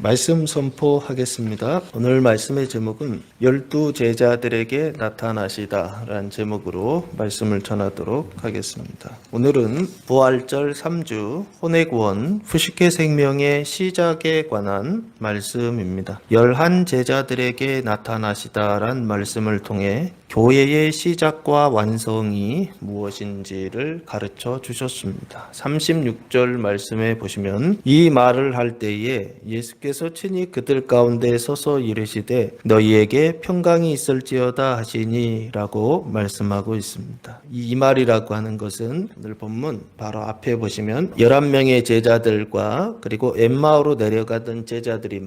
말씀 선포하겠습니다. 오늘 말씀의 제목은 12제자들에게 나타나시다라는 제목으로 말씀을 전하도록 하겠습니다. 오늘은 부활절 3주 혼외구원 푸시케 생명의 시작에 관한 말씀입니다. 11제자들에게 나타나시다라는 말씀을 통해 교회의 시작과 완성이 무엇인지를 가르쳐 주셨습니다. 36절 말씀에 보시면 이 말을 할 때에 예수께서 친히 그들 가운데 서서 이르시되 너희에게 평강이 있을지어다 하시니 라고 말씀하고 있습니다. 이 말이라고 하는 것은 오늘 본문 바로 앞에 보시면 11명의 제자들과 그리고 엠마오로 내려가던 제자들이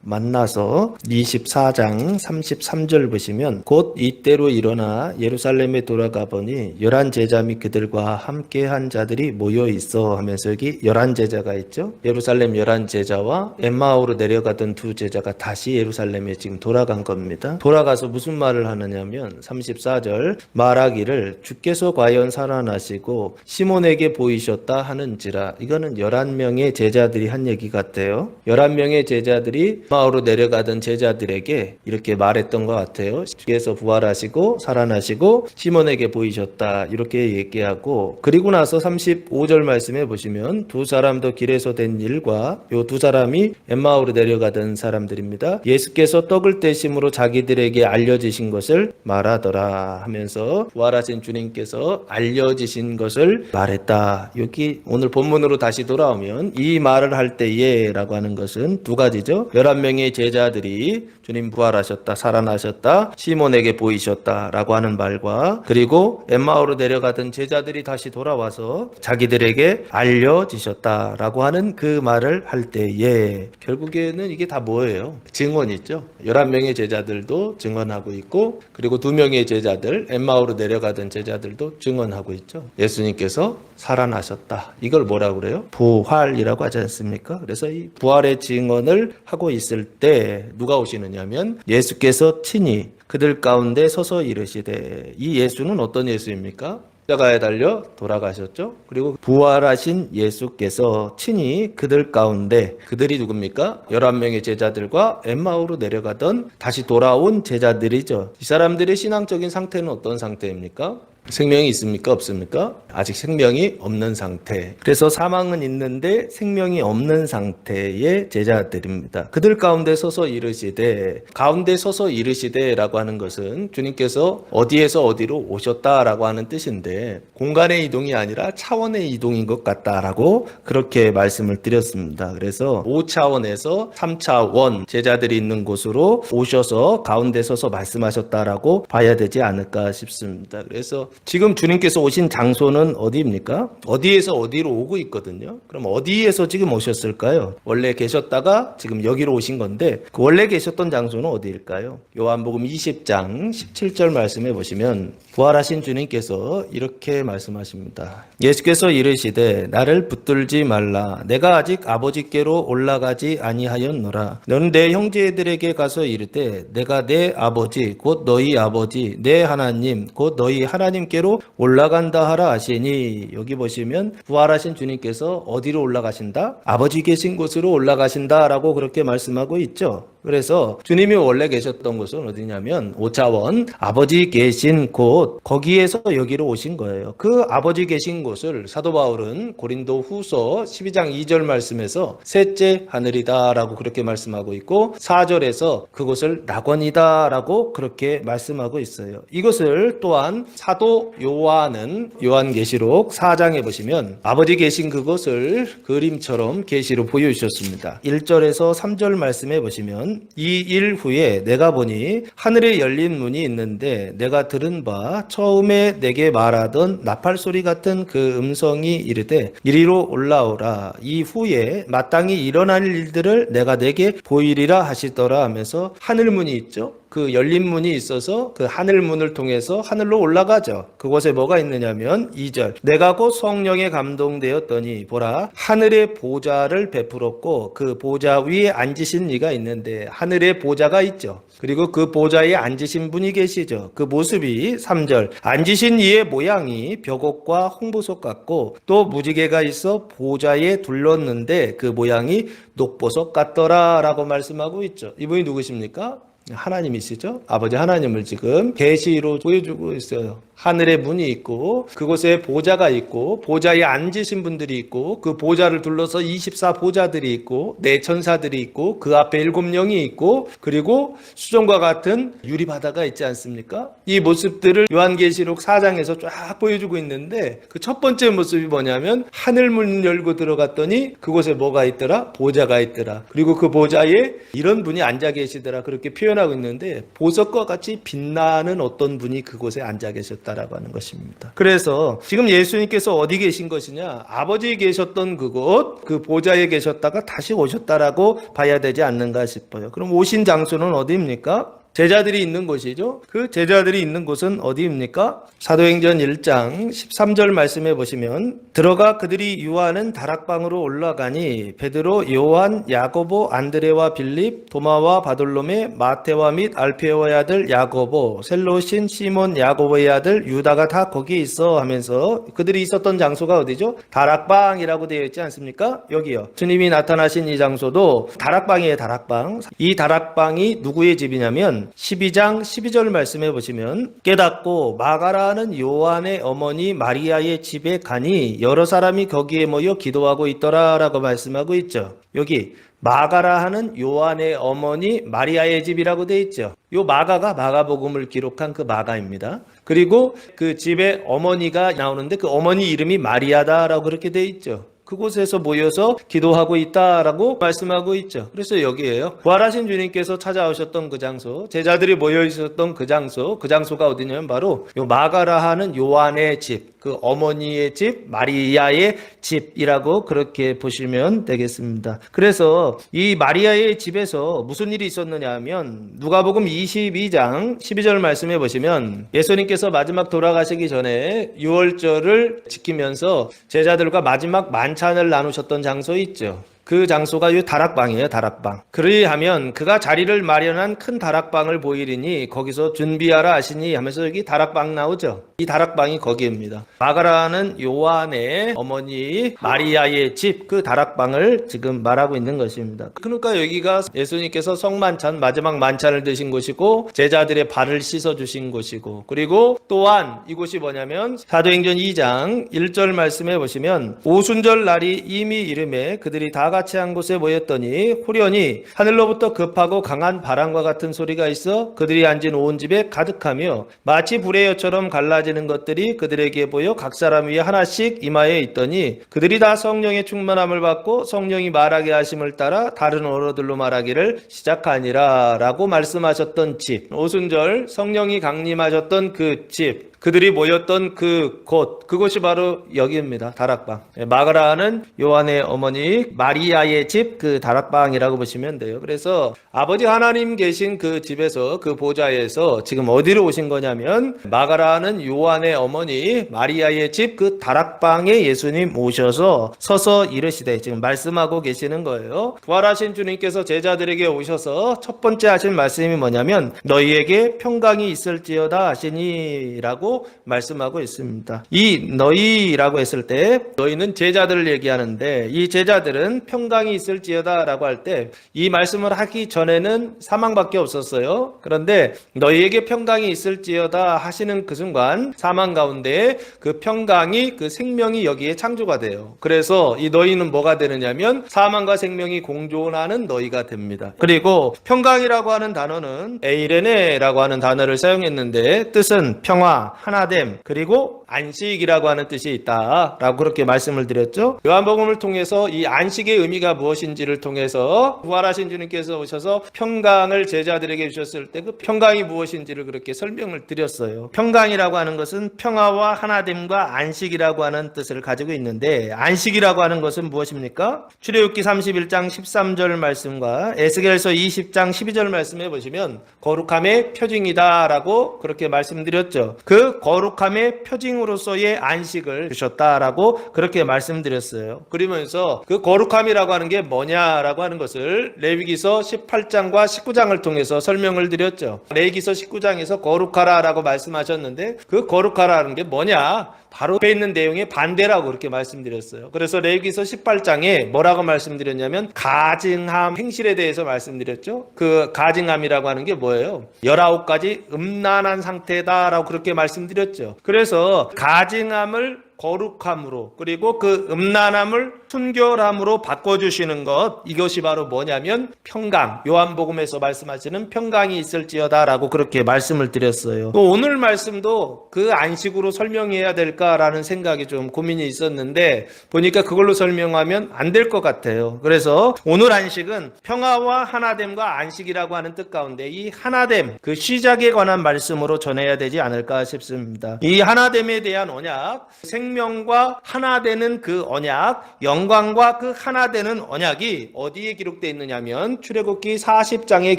만나서 24장 33절 보시면 곧 이때로 일어나 예루살렘에 돌아가 보니 11제자 및 그들과 함께한 자들이 모여 있어 하면서 여기 11제자가 있죠. 예루살렘 11제자와 엠마오로 내려가던 두 제자가 다시 예루살렘에 지금 돌아간 겁니다. 돌아가서 무슨 말을 하느냐면 34절 말하기를 주께서 과연 살아나시고 시몬에게 보이셨다 하는지라. 이거는 11명의 제자들이 한 얘기 같아요. 11명의 제자들이 엠마오로 내려가던 제자들에게 이렇게 말했던 것 같아요. 주께서 부활하시고 살아나시고 시몬에게 보이셨다 이렇게 얘기하고, 그리고 나서 35절 말씀에 보시면 두 사람도 길에서 된 일과 요 두 사람이 엠마오로 내려가던 사람들입니다. 예수께서 떡을 떼심으로 자기들에게 알려지신 것을 말하더라 하면서 부활하신 주님께서 알려지신 것을 말했다. 여기 오늘 본문으로 다시 돌아오면 이 말을 할 때에 라고 하는 것은 두 가지죠. 11명의 제자들이 주님 부활하셨다, 살아나셨다, 시몬에게 보이셨다 라고 하는 말과, 그리고 엠마오로 내려가던 제자들이 다시 돌아와서 자기들에게 알려지셨다 라고 하는 그 말을 할 때에 결국에는 이게 다 뭐예요? 증언이죠. 11명의 제자들도 증언하고 있고, 그리고 2명의 제자들, 엠마오로 내려가던 제자들도 증언하고 있죠. 예수님께서 살아나셨다. 이걸 뭐라고 그래요? 부활이라고 하지 않습니까? 그래서 이 부활의 증언을 하고 있을 때 누가 오시느냐면 예수께서 친히 그들 가운데 서서 이르시되, 이 예수는 어떤 예수입니까? 십자가에 달려 돌아가셨죠. 그리고 부활하신 예수께서 친히 그들 가운데, 그들이 누굽니까? 11명의 제자들과 엠마오로 내려가던 다시 돌아온 제자들이죠. 이 사람들의 신앙적인 상태는 어떤 상태입니까? 생명이 있습니까? 없습니까? 아직 생명이 없는 상태. 그래서 사망은 있는데 생명이 없는 상태의 제자들입니다. 그들 가운데 서서 이르시되, 가운데 서서 이르시되라고 하는 것은 주님께서 어디에서 어디로 오셨다라고 하는 뜻인데 공간의 이동이 아니라 차원의 이동인 것 같다라고 그렇게 말씀을 드렸습니다. 그래서 5차원에서 3차원 제자들이 있는 곳으로 오셔서 가운데 서서 말씀하셨다라고 봐야 되지 않을까 싶습니다. 그래서 지금 주님께서 오신 장소는 어디입니까? 어디에서 어디로 오고 있거든요. 그럼 어디에서 지금 오셨을까요? 원래 계셨다가 지금 여기로 오신 건데 그 원래 계셨던 장소는 어디일까요? 요한복음 20장 17절 말씀해 보시면 부활하신 주님께서 이렇게 말씀하십니다. 예수께서 이르시되 나를 붙들지 말라. 내가 아직 아버지께로 올라가지 아니하였노라. 너는 내 형제들에게 가서 이르되 내가 내 아버지 곧 너희 아버지 내 하나님 곧 너희 하나님께로 올라간다 하라 하시니, 여기 보시면 부활하신 주님께서 어디로 올라가신다? 아버지 계신 곳으로 올라가신다라고 그렇게 말씀하고 있죠. 그래서 주님이 원래 계셨던 곳은 어디냐면 5차원 아버지 계신 곳, 거기에서 여기로 오신 거예요. 그 아버지 계신 곳을 사도 바울은 고린도 후서 12장 2절 말씀에서 셋째 하늘이다 라고 그렇게 말씀하고 있고, 4절에서 그곳을 낙원이다 라고 그렇게 말씀하고 있어요. 이것을 또한 사도 요한은 요한계시록 4장에 보시면 아버지 계신 그곳을 그림처럼 계시로 보여주셨습니다. 1절에서 3절 말씀에 보시면 이 일 후에 내가 보니 하늘에 열린 문이 있는데 내가 들은 바 처음에 내게 말하던 나팔 소리 같은 그 음성이 이르되 이리로 올라오라. 이 후에 마땅히 일어날 일들을 내가 내게 보이리라 하시더라 하면서 하늘문이 있죠. 그 열린 문이 있어서 그 하늘 문을 통해서 하늘로 올라가죠. 그곳에 뭐가 있느냐면 2절 내가 곧 성령에 감동되었더니 보라 하늘의 보좌를 베풀었고 그 보좌 위에 앉으신 이가 있는데 하늘의 보좌가 있죠. 그리고 그 보좌에 앉으신 분이 계시죠. 그 모습이 3절 앉으신 이의 모양이 벽옥과 홍보석 같고 또 무지개가 있어 보좌에 둘렀는데 그 모양이 녹보석 같더라 라고 말씀하고 있죠. 이분이 누구십니까? 하나님이시죠. 아버지 하나님을 지금 계시로 보여주고 있어요. 하늘의 문이 있고 그곳에 보좌가 있고 보좌에 앉으신 분들이 있고 그 보좌를 둘러서 24보좌들이 있고 네 천사들이 있고 그 앞에 7영이 있고 그리고 수정과 같은 유리바다가 있지 않습니까? 이 모습들을 요한계시록 4장에서 쫙 보여주고 있는데 그 첫 번째 모습이 뭐냐면 하늘 문 열고 들어갔더니 그곳에 뭐가 있더라? 보좌가 있더라. 그리고 그 보좌에 이런 분이 앉아 계시더라. 그렇게 표현하고 있는데 보석과 같이 빛나는 어떤 분이 그곳에 앉아 계셨다 라고 하는 것입니다. 그래서 지금 예수님께서 어디 계신 것이냐? 아버지 계셨던 그곳 그 보좌에 계셨다가 다시 오셨다라고 봐야 되지 않는가 싶어요. 그럼 오신 장소는 어디입니까? 제자들이 있는 곳이죠. 그 제자들이 있는 곳은 어디입니까? 사도행전 1장 13절 말씀해 보시면 들어가 그들이 유하는 다락방으로 올라가니 베드로, 요한, 야고보, 안드레와 빌립, 도마와 바돌로메, 마테와 및 알페오의 아들 야고보, 셀로신, 시몬, 야고보의 아들 유다가 다 거기에 있어 하면서 그들이 있었던 장소가 어디죠? 다락방이라고 되어 있지 않습니까? 여기요. 주님이 나타나신 이 장소도 다락방이에요. 다락방. 이 다락방이 누구의 집이냐면 12장 12절 말씀해 보시면 깨닫고 마가라는 요한의 어머니 마리아의 집에 가니 여러 사람이 거기에 모여 기도하고 있더라 라고 말씀하고 있죠. 여기 마가라 하는 요한의 어머니 마리아의 집이라고 되어 있죠. 요 마가가 마가복음을 기록한 그 마가입니다. 그리고 그 집에 어머니가 나오는데 그 어머니 이름이 마리아다라고 그렇게 되어 있죠. 그곳에서 모여서 기도하고 있다라고 말씀하고 있죠. 그래서 여기에요. 부활하신 주님께서 찾아오셨던 그 장소, 제자들이 모여 있었던 그 장소가 어디냐면 바로 요 마가라 하는 요한의 집, 그 어머니의 집, 마리아의 집이라고 그렇게 보시면 되겠습니다. 그래서 이 마리아의 집에서 무슨 일이 있었느냐 하면 누가복음 22장 12절 말씀해 보시면 예수님께서 마지막 돌아가시기 전에 유월절을 지키면서 제자들과 마지막 만찬을 나누셨던 장소 있죠. 그 장소가 이 다락방이에요. 다락방. 그리하면 그가 자리를 마련한 큰 다락방을 보이리니 거기서 준비하라 하시니 하면서 여기 다락방 나오죠. 이 다락방이 거기입니다. 마가라는 요한의 어머니 마리아의 집, 그 다락방을 지금 말하고 있는 것입니다. 그러니까 여기가 예수님께서 성만찬 마지막 만찬을 드신 곳이고 제자들의 발을 씻어주신 곳이고 그리고 또한 이곳이 뭐냐면 사도행전 2장 1절 말씀해 보시면 오순절 날이 이미 이름에 그들이 다 같이 한 곳에 모였더니 후련히 하늘로부터 급하고 강한 바람과 같은 소리가 있어 그들이 앉은 온 집에 가득하며 마치 불의 여처럼 갈라지는 것들이 그들에게 보여 각 사람 위에 하나씩 이마에 있더니 그들이 다 성령의 충만함을 받고 성령이 말하게 하심을 따라 다른 언어들로 말하기를 시작하니라 라고 말씀하셨던 집, 오순절 성령이 강림하셨던 그 집, 그들이 모였던 그곳이 바로 여기입니다. 다락방. 마가라는 요한의 어머니 마리아의 집, 그 다락방이라고 보시면 돼요. 그래서 아버지 하나님 계신 그 집에서 그 보좌에서 지금 어디로 오신 거냐면 마가라는 요한의 어머니 마리아의 집 그 다락방에 예수님 오셔서 서서 이르시되 지금 말씀하고 계시는 거예요. 부활하신 주님께서 제자들에게 오셔서 첫 번째 하신 말씀이 뭐냐면 너희에게 평강이 있을지어다 하시니라고 말씀하고 있습니다. 이 너희라고 했을 때 너희는 제자들을 얘기하는데 이 제자들은 평강이 있을지어다 라고 할 때 이 말씀을 하기 전에는 사망밖에 없었어요. 그런데 너희에게 평강이 있을지어다 하시는 그 순간 사망 가운데 그 평강이 그 생명이 여기에 창조가 돼요. 그래서 이 너희는 뭐가 되느냐면 사망과 생명이 공존하는 너희가 됩니다. 그리고 평강이라고 하는 단어는 에이레네라고 하는 단어를 사용했는데 뜻은 평화, 하나됨 그리고 안식이라고 하는 뜻이 있다라고 그렇게 말씀을 드렸죠. 요한복음을 통해서 이 안식의 의미가 무엇인지를 통해서 부활하신 주님께서 오셔서 평강을 제자들에게 주셨을 때 그 평강이 무엇인지를 그렇게 설명을 드렸어요. 평강이라고 하는 것은 평화와 하나됨과 안식이라고 하는 뜻을 가지고 있는데, 안식이라고 하는 것은 무엇입니까? 출애굽기 31장 13절 말씀과 에스겔서 20장 12절 말씀에 보시면 거룩함의 표징이다라고 그렇게 말씀드렸죠. 그 거룩함의 표징으로서의 안식을 주셨다라고 그렇게 말씀드렸어요. 그러면서 그 거룩함이라고 하는 게 뭐냐라고 하는 것을 레위기서 18장과 19장을 통해서 설명을 드렸죠. 레위기서 19장에서 거룩하라라고 말씀하셨는데 그 거룩하라는 게 뭐냐? 바로 앞에 있는 내용의 반대라고 그렇게 말씀드렸어요. 그래서 레위기서 18장에 뭐라고 말씀드렸냐면 가증함 행실에 대해서 말씀드렸죠. 그 가증함이라고 하는 게 뭐예요? 19가지 음란한 상태다라고 그렇게 말씀드렸죠. 그래서 가증함을 거룩함으로, 그리고 그 음란함을 순결함으로 바꿔주시는 것, 이것이 바로 뭐냐면 평강, 요한복음에서 말씀하시는 평강이 있을지어다라고 그렇게 말씀을 드렸어요. 또 오늘 말씀도 그 안식으로 설명해야 될까라는 생각이 좀 고민이 있었는데 보니까 그걸로 설명하면 안 될 것 같아요. 그래서 오늘 안식은 평화와 하나됨과 안식이라고 하는 뜻 가운데 이 하나됨, 그 시작에 관한 말씀으로 전해야 되지 않을까 싶습니다. 이 하나됨에 대한 언약, 생명과 하나 되는 그 언약, 영광과 그 하나 되는 언약이 어디에 기록되어 있느냐면 출애굽기 40장에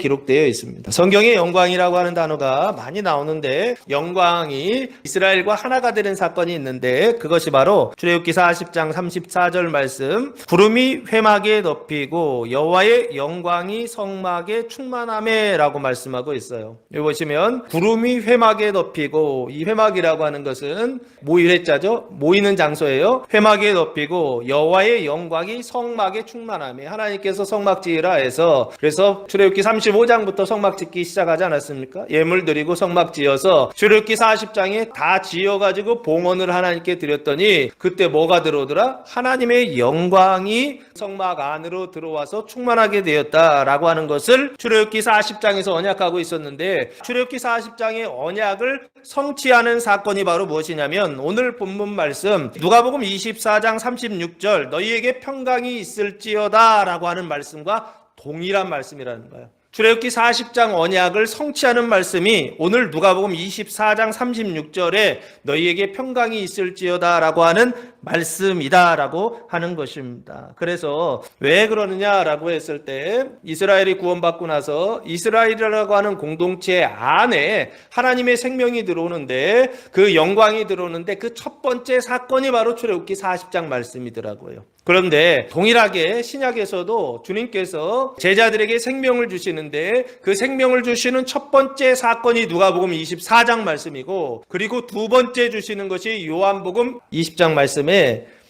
기록되어 있습니다. 성경에 영광이라고 하는 단어가 많이 나오는데 영광이 이스라엘과 하나가 되는 사건이 있는데 그것이 바로 출애굽기 40장 34절 말씀, 구름이 회막에 덮이고 여호와의 영광이 성막에 충만하매 라고 말씀하고 있어요. 여기 보시면 구름이 회막에 덮이고, 이 회막이라고 하는 것은 모일회자죠. 모이는 장소예요. 회막에 덮이고 여호와의 영광이 성막에 충만하며, 하나님께서 성막 지으라 해서, 그래서 출애굽기 35장부터 성막 짓기 시작하지 않았습니까? 예물 드리고 성막 지어서 출애굽기 40장에 다 지어가지고 봉헌을 하나님께 드렸더니 그때 뭐가 들어오더라? 하나님의 영광이 성막 안으로 들어와서 충만하게 되었다라고 하는 것을 출애굽기 40장에서 언약하고 있었는데, 출애굽기 40장의 언약을 성취하는 사건이 바로 무엇이냐면 오늘 본문 말씀 누가복음 24장 36절 너희에게 평강이 있을지어다 라고 하는 말씀과 동일한 말씀이라는 거예요. 출애굽기 40장 언약을 성취하는 말씀이 오늘 누가복음 24장 36절에 너희에게 평강이 있을지어다 라고 하는 말씀이다 라고 하는 것입니다. 그래서 왜 그러느냐라고 했을 때 이스라엘이 구원받고 나서 이스라엘이라고 하는 공동체 안에 하나님의 생명이 들어오는데, 그 영광이 들어오는데 그 첫 번째 사건이 바로 출애굽기 40장 말씀이더라고요. 그런데 동일하게 신약에서도 주님께서 제자들에게 생명을 주시는데 그 생명을 주시는 첫 번째 사건이 누가복음 24장 말씀이고, 그리고 두 번째 주시는 것이 요한복음 20장 말씀에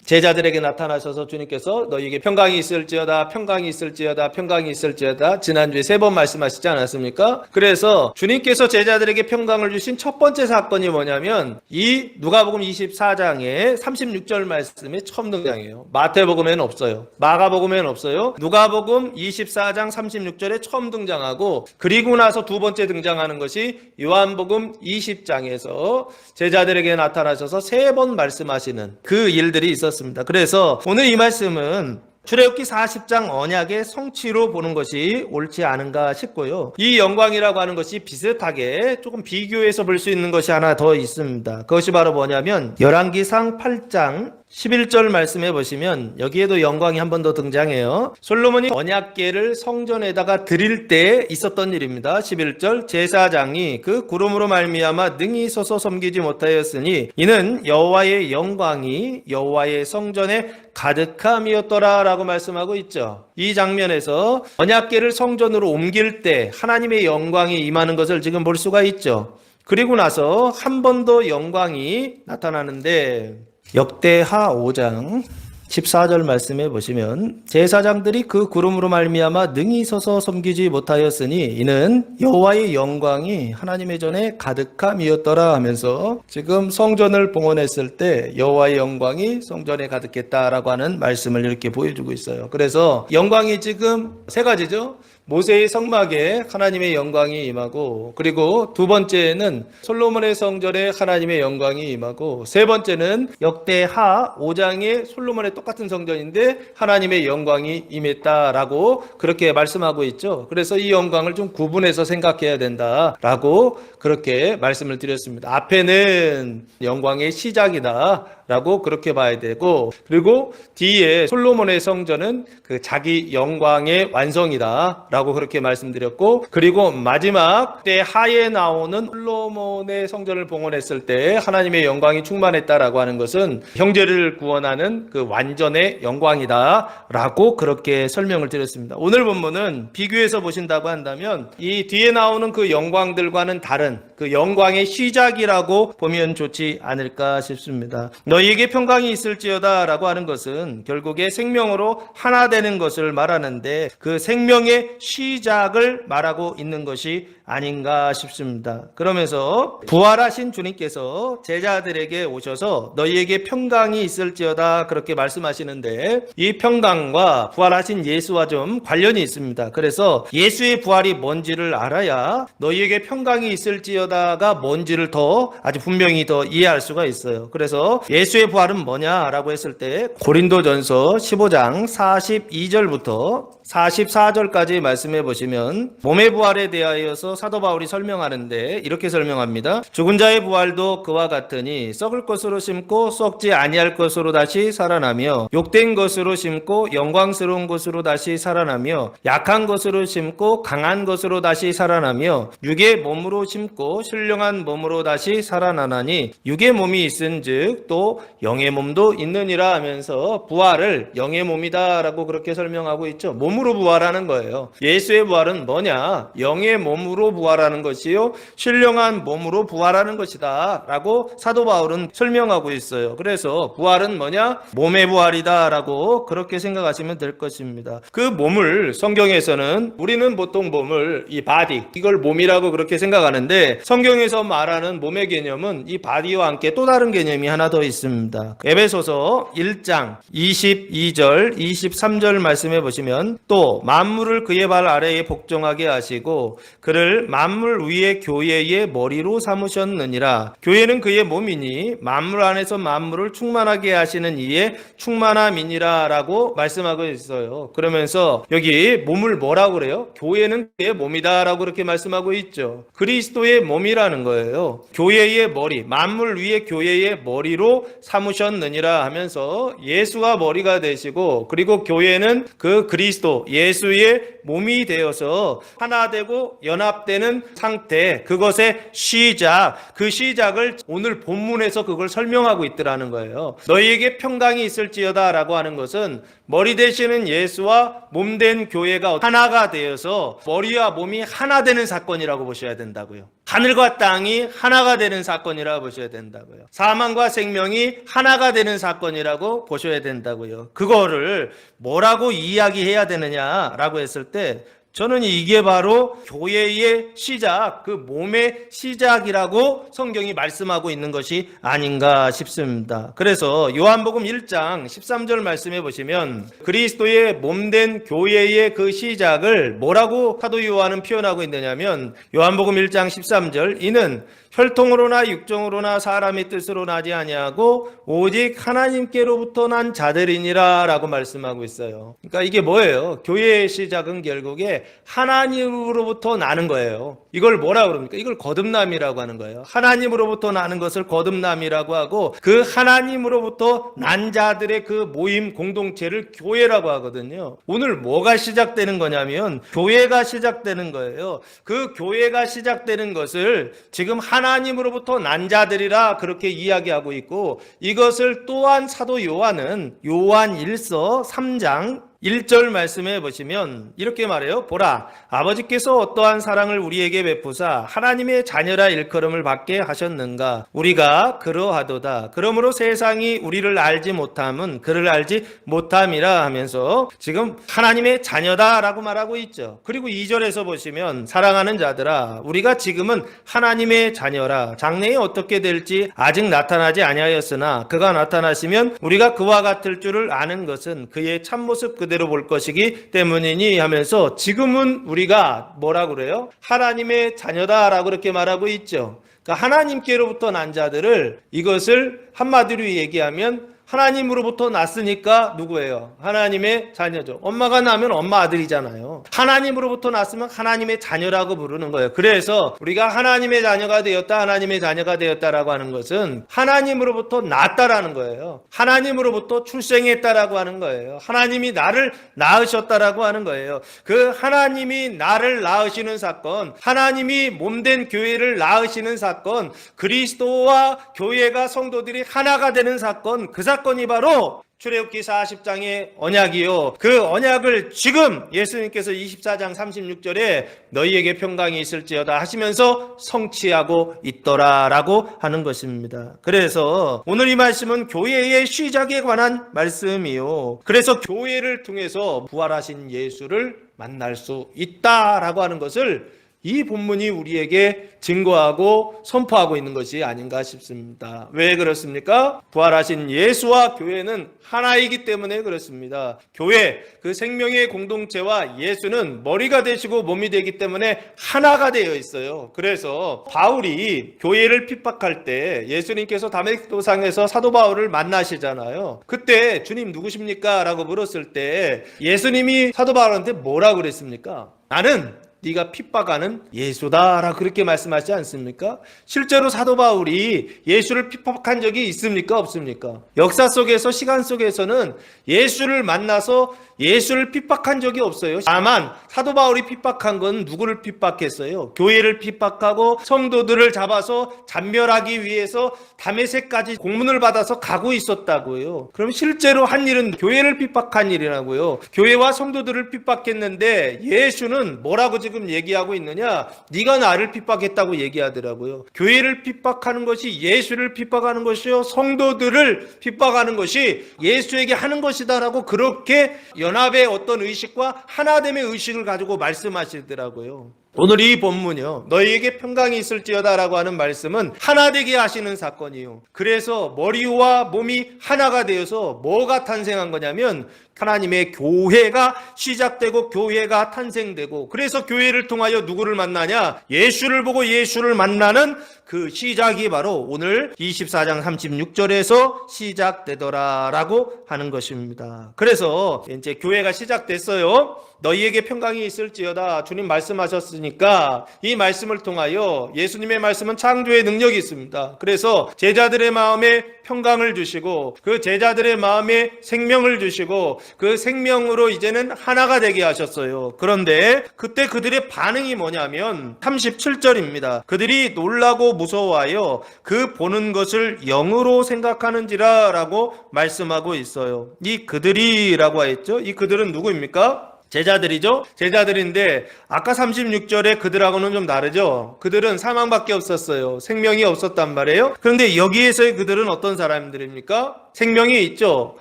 제자들에게 나타나셔서 주님께서 너희에게 평강이 있을지어다, 평강이 있을지어다, 평강이 있을지어다 지난주에 3번 말씀하시지 않았습니까? 그래서 주님께서 제자들에게 평강을 주신 첫 번째 사건이 뭐냐면 이 누가복음 24장의 36절 말씀에 처음 등장해요. 마태복음에는 없어요. 마가복음에는 없어요. 누가복음 24장 36절에 처음 등장하고, 그리고 나서 두 번째 등장하는 것이 요한복음 20장에서 제자들에게 나타나셔서 3번 말씀하시는 그 일들이 있었습니다. 그래서 오늘 이 말씀은 출애굽기 40장 언약의 성취로 보는 것이 옳지 않은가 싶고요. 이 영광이라고 하는 것이 비슷하게 조금 비교해서 볼 수 있는 것이 하나 더 있습니다. 그것이 바로 뭐냐면 열왕기상 8장 11절 말씀해 보시면 여기에도 영광이 한 번 더 등장해요. 솔로몬이 언약궤를 성전에다가 드릴 때 있었던 일입니다. 11절 제사장이 그 구름으로 말미암아 능히 서서 섬기지 못하였으니 이는 여호와의 영광이 여호와의 성전에 가득함이었더라 라고 말씀하고 있죠. 이 장면에서 언약궤를 성전으로 옮길 때 하나님의 영광이 임하는 것을 지금 볼 수가 있죠. 그리고 나서 한 번 더 영광이 나타나는데 역대하 5장 14절 말씀해 보시면 제사장들이 그 구름으로 말미암아 능히 서서 섬기지 못하였으니 이는 여호와의 영광이 하나님의 전에 가득함이었더라 하면서 지금 성전을 봉헌했을 때 여호와의 영광이 성전에 가득했다라고 하는 말씀을 이렇게 보여주고 있어요. 그래서 영광이 지금 세 가지죠. 모세의 성막에 하나님의 영광이 임하고, 그리고 두 번째는 솔로몬의 성전에 하나님의 영광이 임하고, 세 번째는 역대하 5장의 솔로몬의 똑같은 성전인데 하나님의 영광이 임했다라고 그렇게 말씀하고 있죠. 그래서 이 영광을 좀 구분해서 생각해야 된다라고 그렇게 말씀을 드렸습니다. 앞에는 영광의 시작이다 라고 그렇게 봐야 되고, 그리고 뒤에 솔로몬의 성전은 그 자기 영광의 완성이다 라고 그렇게 말씀드렸고, 그리고 마지막 때 하에 나오는 솔로몬의 성전을 봉헌했을 때 하나님의 영광이 충만했다라고 하는 것은 형제를 구원하는 그 완전의 영광이다 라고 그렇게 설명을 드렸습니다. 오늘 본문은 비교해서 보신다고 한다면 이 뒤에 나오는 그 영광들과는 다른 그 영광의 시작이라고 보면 좋지 않을까 싶습니다. 너희에게 평강이 있을지어다 라고 하는 것은 결국에 생명으로 하나 되는 것을 말하는데, 그 생명의 시작을 말하고 있는 것이 아닌가 싶습니다. 그러면서 부활하신 주님께서 제자들에게 오셔서 너희에게 평강이 있을지어다 그렇게 말씀하시는데, 이 평강과 부활하신 예수와 좀 관련이 있습니다. 그래서 예수의 부활이 뭔지를 알아야 너희에게 평강이 있을지어다가 뭔지를 더 아주 분명히 더 이해할 수가 있어요. 그래서 예수의 부활은 뭐냐라고 했을 때 고린도전서 15장 42절부터 44절까지 말씀해 보시면 몸의 부활에 대하여서 사도 바울이 설명하는데 이렇게 설명합니다. 죽은 자의 부활도 그와 같으니 썩을 것으로 심고 썩지 아니할 것으로 다시 살아나며, 욕된 것으로 심고 영광스러운 것으로 다시 살아나며, 약한 것으로 심고 강한 것으로 다시 살아나며, 육의 몸으로 심고 신령한 몸으로 다시 살아나나니 육의 몸이 있은즉 또 영의 몸도 있느니라 하면서 부활을 영의 몸이다라고 그렇게 설명하고 있죠. 몸으로 부활하는 거예요. 예수의 부활은 뭐냐? 영의 몸으로 부활하는 것이요 신령한 몸으로 부활하는 것이다 라고 사도 바울은 설명하고 있어요. 그래서 부활은 뭐냐? 몸의 부활이다 라고 그렇게 생각하시면 될 것입니다. 그 몸을 성경에서는, 우리는 보통 몸을 이 바디, 이걸 몸이라고 그렇게 생각하는데, 성경에서 말하는 몸의 개념은 이 바디와 함께 또 다른 개념이 하나 더 있습니다. 에베소서 1장 22절 23절 말씀해 보시면, 또 만물을 그의 발 아래에 복종하게 하시고 그를 만물 위의 교회의 머리로 삼으셨느니라. 교회는 그의 몸이니 만물 안에서 만물을 충만하게 하시는 이의 충만함이니라 라고 말씀하고 있어요. 그러면서 여기 몸을 뭐라고 그래요? 교회는 그의 몸이다 라고 그렇게 말씀하고 있죠. 그리스도의 몸이라는 거예요. 교회의 머리, 만물 위의 교회의 머리로 삼으셨느니라 하면서 예수가 머리가 되시고, 그리고 교회는 그 그리스도 예수의 몸이 되어서 하나 되고 연합되는 상태, 그것의 시작, 그 시작을 오늘 본문에서 그걸 설명하고 있더라는 거예요. 너희에게 평강이 있을지어다 라고 하는 것은 머리 되시는 예수와 몸된 교회가 하나가 되어서 머리와 몸이 하나 되는 사건이라고 보셔야 된다고요. 하늘과 땅이 하나가 되는 사건이라고 보셔야 된다고요. 사망과 생명이 하나가 되는 사건이라고 보셔야 된다고요. 그거를 뭐라고 이야기해야 되느냐라고 했을 때, 저는 이게 바로 교회의 시작, 그 몸의 시작이라고 성경이 말씀하고 있는 것이 아닌가 싶습니다. 그래서 요한복음 1장 13절 말씀해 보시면 그리스도의 몸된 교회의 그 시작을 뭐라고 사도 요한은 표현하고 있느냐면, 요한복음 1장 13절, 이는 혈통으로나 육정으로나 사람의 뜻으로 나지 아니하고 오직 하나님께로부터 난 자들이니라 라고 말씀하고 있어요. 그러니까 이게 뭐예요? 교회의 시작은 결국에 하나님으로부터 나는 거예요. 이걸 뭐라 그럽니까? 이걸 거듭남이라고 하는 거예요. 하나님으로부터 나는 것을 거듭남이라고 하고, 그 하나님으로부터 난 자들의 그 모임 공동체를 교회라고 하거든요. 오늘 뭐가 시작되는 거냐면 교회가 시작되는 거예요. 그 교회가 시작되는 것을 지금 하나님으로부터 난 자들이라 그렇게 이야기하고 있고, 이것을 또한 사도 요한은 요한 1서 3장 1절 말씀해 보시면 이렇게 말해요. 보라, 아버지께서 어떠한 사랑을 우리에게 베푸사 하나님의 자녀라 일컬음을 받게 하셨는가. 우리가 그러하도다. 그러므로 세상이 우리를 알지 못함은 그를 알지 못함이라 하면서 지금 하나님의 자녀다라고 말하고 있죠. 그리고 2절에서 보시면 사랑하는 자들아, 우리가 지금은 하나님의 자녀라. 장래에 어떻게 될지 아직 나타나지 아니하였으나 그가 나타나시면 우리가 그와 같을 줄을 아는 것은 그의 참모습 그대로 그대로 볼 것이기 때문이니 하면서 지금은 우리가 뭐라고 그래요? 하나님의 자녀다라고 그렇게 말하고 있죠. 그러니까 하나님께로부터 난 자들을, 이것을 한마디로 얘기하면 하나님으로부터 났으니까 누구예요? 하나님의 자녀죠. 엄마가 낳으면 엄마 아들이잖아요. 하나님으로부터 났으면 하나님의 자녀라고 부르는 거예요. 그래서 우리가 하나님의 자녀가 되었다, 하나님의 자녀가 되었다라고 하는 것은 하나님으로부터 났다라는 거예요. 하나님으로부터 출생했다라고 하는 거예요. 하나님이 나를 낳으셨다라고 하는 거예요. 그 하나님이 나를 낳으시는 사건, 하나님이 몸된 교회를 낳으시는 사건, 그리스도와 교회가 성도들이 하나가 되는 사건, 그 사건이 바로 출애굽기 40장의 언약이요. 그 언약을 지금 예수님께서 24장 36절에 너희에게 평강이 있을지어다 하시면서 성취하고 있더라라고 하는 것입니다. 그래서 오늘 이 말씀은 교회의 시작에 관한 말씀이요. 그래서 교회를 통해서 부활하신 예수를 만날 수 있다라고 하는 것을 이 본문이 우리에게 증거하고 선포하고 있는 것이 아닌가 싶습니다. 왜 그렇습니까? 부활하신 예수와 교회는 하나이기 때문에 그렇습니다. 교회, 그 생명의 공동체와 예수는 머리가 되시고 몸이 되기 때문에 하나가 되어 있어요. 그래서 바울이 교회를 핍박할 때 예수님께서 다메섹도상에서 사도 바울을 만나시잖아요. 그때 주님 누구십니까? 라고 물었을 때 예수님이 사도 바울한테 뭐라고 그랬습니까? 나는 네가 핍박하는 예수다라고 그렇게 말씀하시지 않습니까? 실제로 사도 바울이 예수를 핍박한 적이 있습니까? 없습니까? 역사 속에서, 시간 속에서는 예수를 만나서 예수를 핍박한 적이 없어요. 다만 사도 바울이 핍박한 건 누구를 핍박했어요? 교회를 핍박하고 성도들을 잡아서 잔멸하기 위해서 다메섹까지 공문을 받아서 가고 있었다고요. 그럼 실제로 한 일은 교회를 핍박한 일이라고요. 교회와 성도들을 핍박했는데 예수는 뭐라고 지금 얘기하고 있느냐? 네가 나를 핍박했다고 얘기하더라고요. 교회를 핍박하는 것이 예수를 핍박하는 것이요, 성도들을 핍박하는 것이 예수에게 하는 것이다라고 그렇게 연합의 어떤 의식과 하나됨의 의식을 가지고 말씀하시더라고요. 오늘 이 본문이요, 너희에게 평강이 있을지어다라고 하는 말씀은 하나 되게 하시는 사건이요. 그래서 머리와 몸이 하나가 되어서 뭐가 탄생한 거냐면 하나님의 교회가 시작되고 교회가 탄생되고, 그래서 교회를 통하여 누구를 만나냐? 예수를 보고 예수를 만나는 그 시작이 바로 오늘 24장 36절에서 시작되더라라고 하는 것입니다. 그래서 이제 교회가 시작됐어요. 너희에게 평강이 있을지어다 주님 말씀하셨으니까 이 말씀을 통하여, 예수님의 말씀은 창조의 능력이 있습니다. 그래서 제자들의 마음에 평강을 주시고 그 제자들의 마음에 생명을 주시고 그 생명으로 이제는 하나가 되게 하셨어요. 그런데 그때 그들의 반응이 뭐냐면 37절입니다. 그들이 놀라고 무서워하여 그 보는 것을 영으로 생각하는지라 라고 말씀하고 있어요. 이 그들이라고 했죠. 이 그들은 누구입니까? 제자들이죠. 제자들인데 아까 36절에 그들하고는 좀 다르죠. 그들은 사망밖에 없었어요. 생명이 없었단 말이에요. 그런데 여기에서의 그들은 어떤 사람들입니까? 생명이 있죠.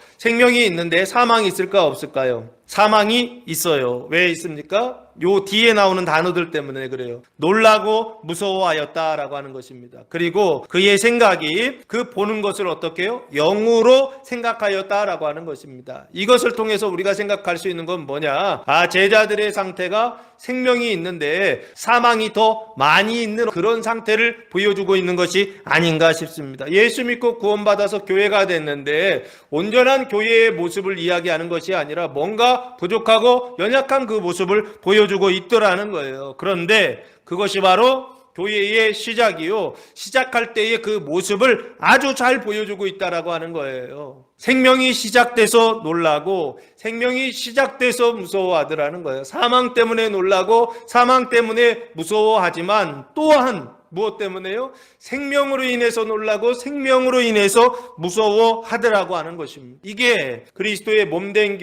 생명이 있는데 사망이 있을까 없을까요? 사망이 있어요. 왜 있습니까? 요 뒤에 나오는 단어들 때문에 그래요. 놀라고 무서워하였다라고 하는 것입니다. 그리고 그의 생각이 그 보는 것을 어떻게 해요? 영으로 생각하였다라고 하는 것입니다. 이것을 통해서 우리가 생각할 수 있는 건 뭐냐? 제자들의 상태가 생명이 있는데 사망이 더 많이 있는 그런 상태를 보여주고 있는 것이 아닌가 싶습니다. 예수 믿고 구원받아서 교회가 됐는데 온전한 교회의 모습을 이야기하는 것이 아니라 뭔가 부족하고 연약한 그 모습을 보여주고 있더라는 거예요. 그런데 그것이 바로 교회의 시작이요, 시작할 때의 그 모습을 아주 잘 보여주고 있다라고 하는 거예요. 생명이 시작돼서 놀라고 생명이 시작돼서 무서워하더라는 거예요. 사망 때문에 놀라고 사망 때문에 무서워하지만 또한 무엇 때문에요? 생명으로 인해서 놀라고 생명으로 인해서 무서워하더라고 하는 것입니다. 이게 그리스도의 몸된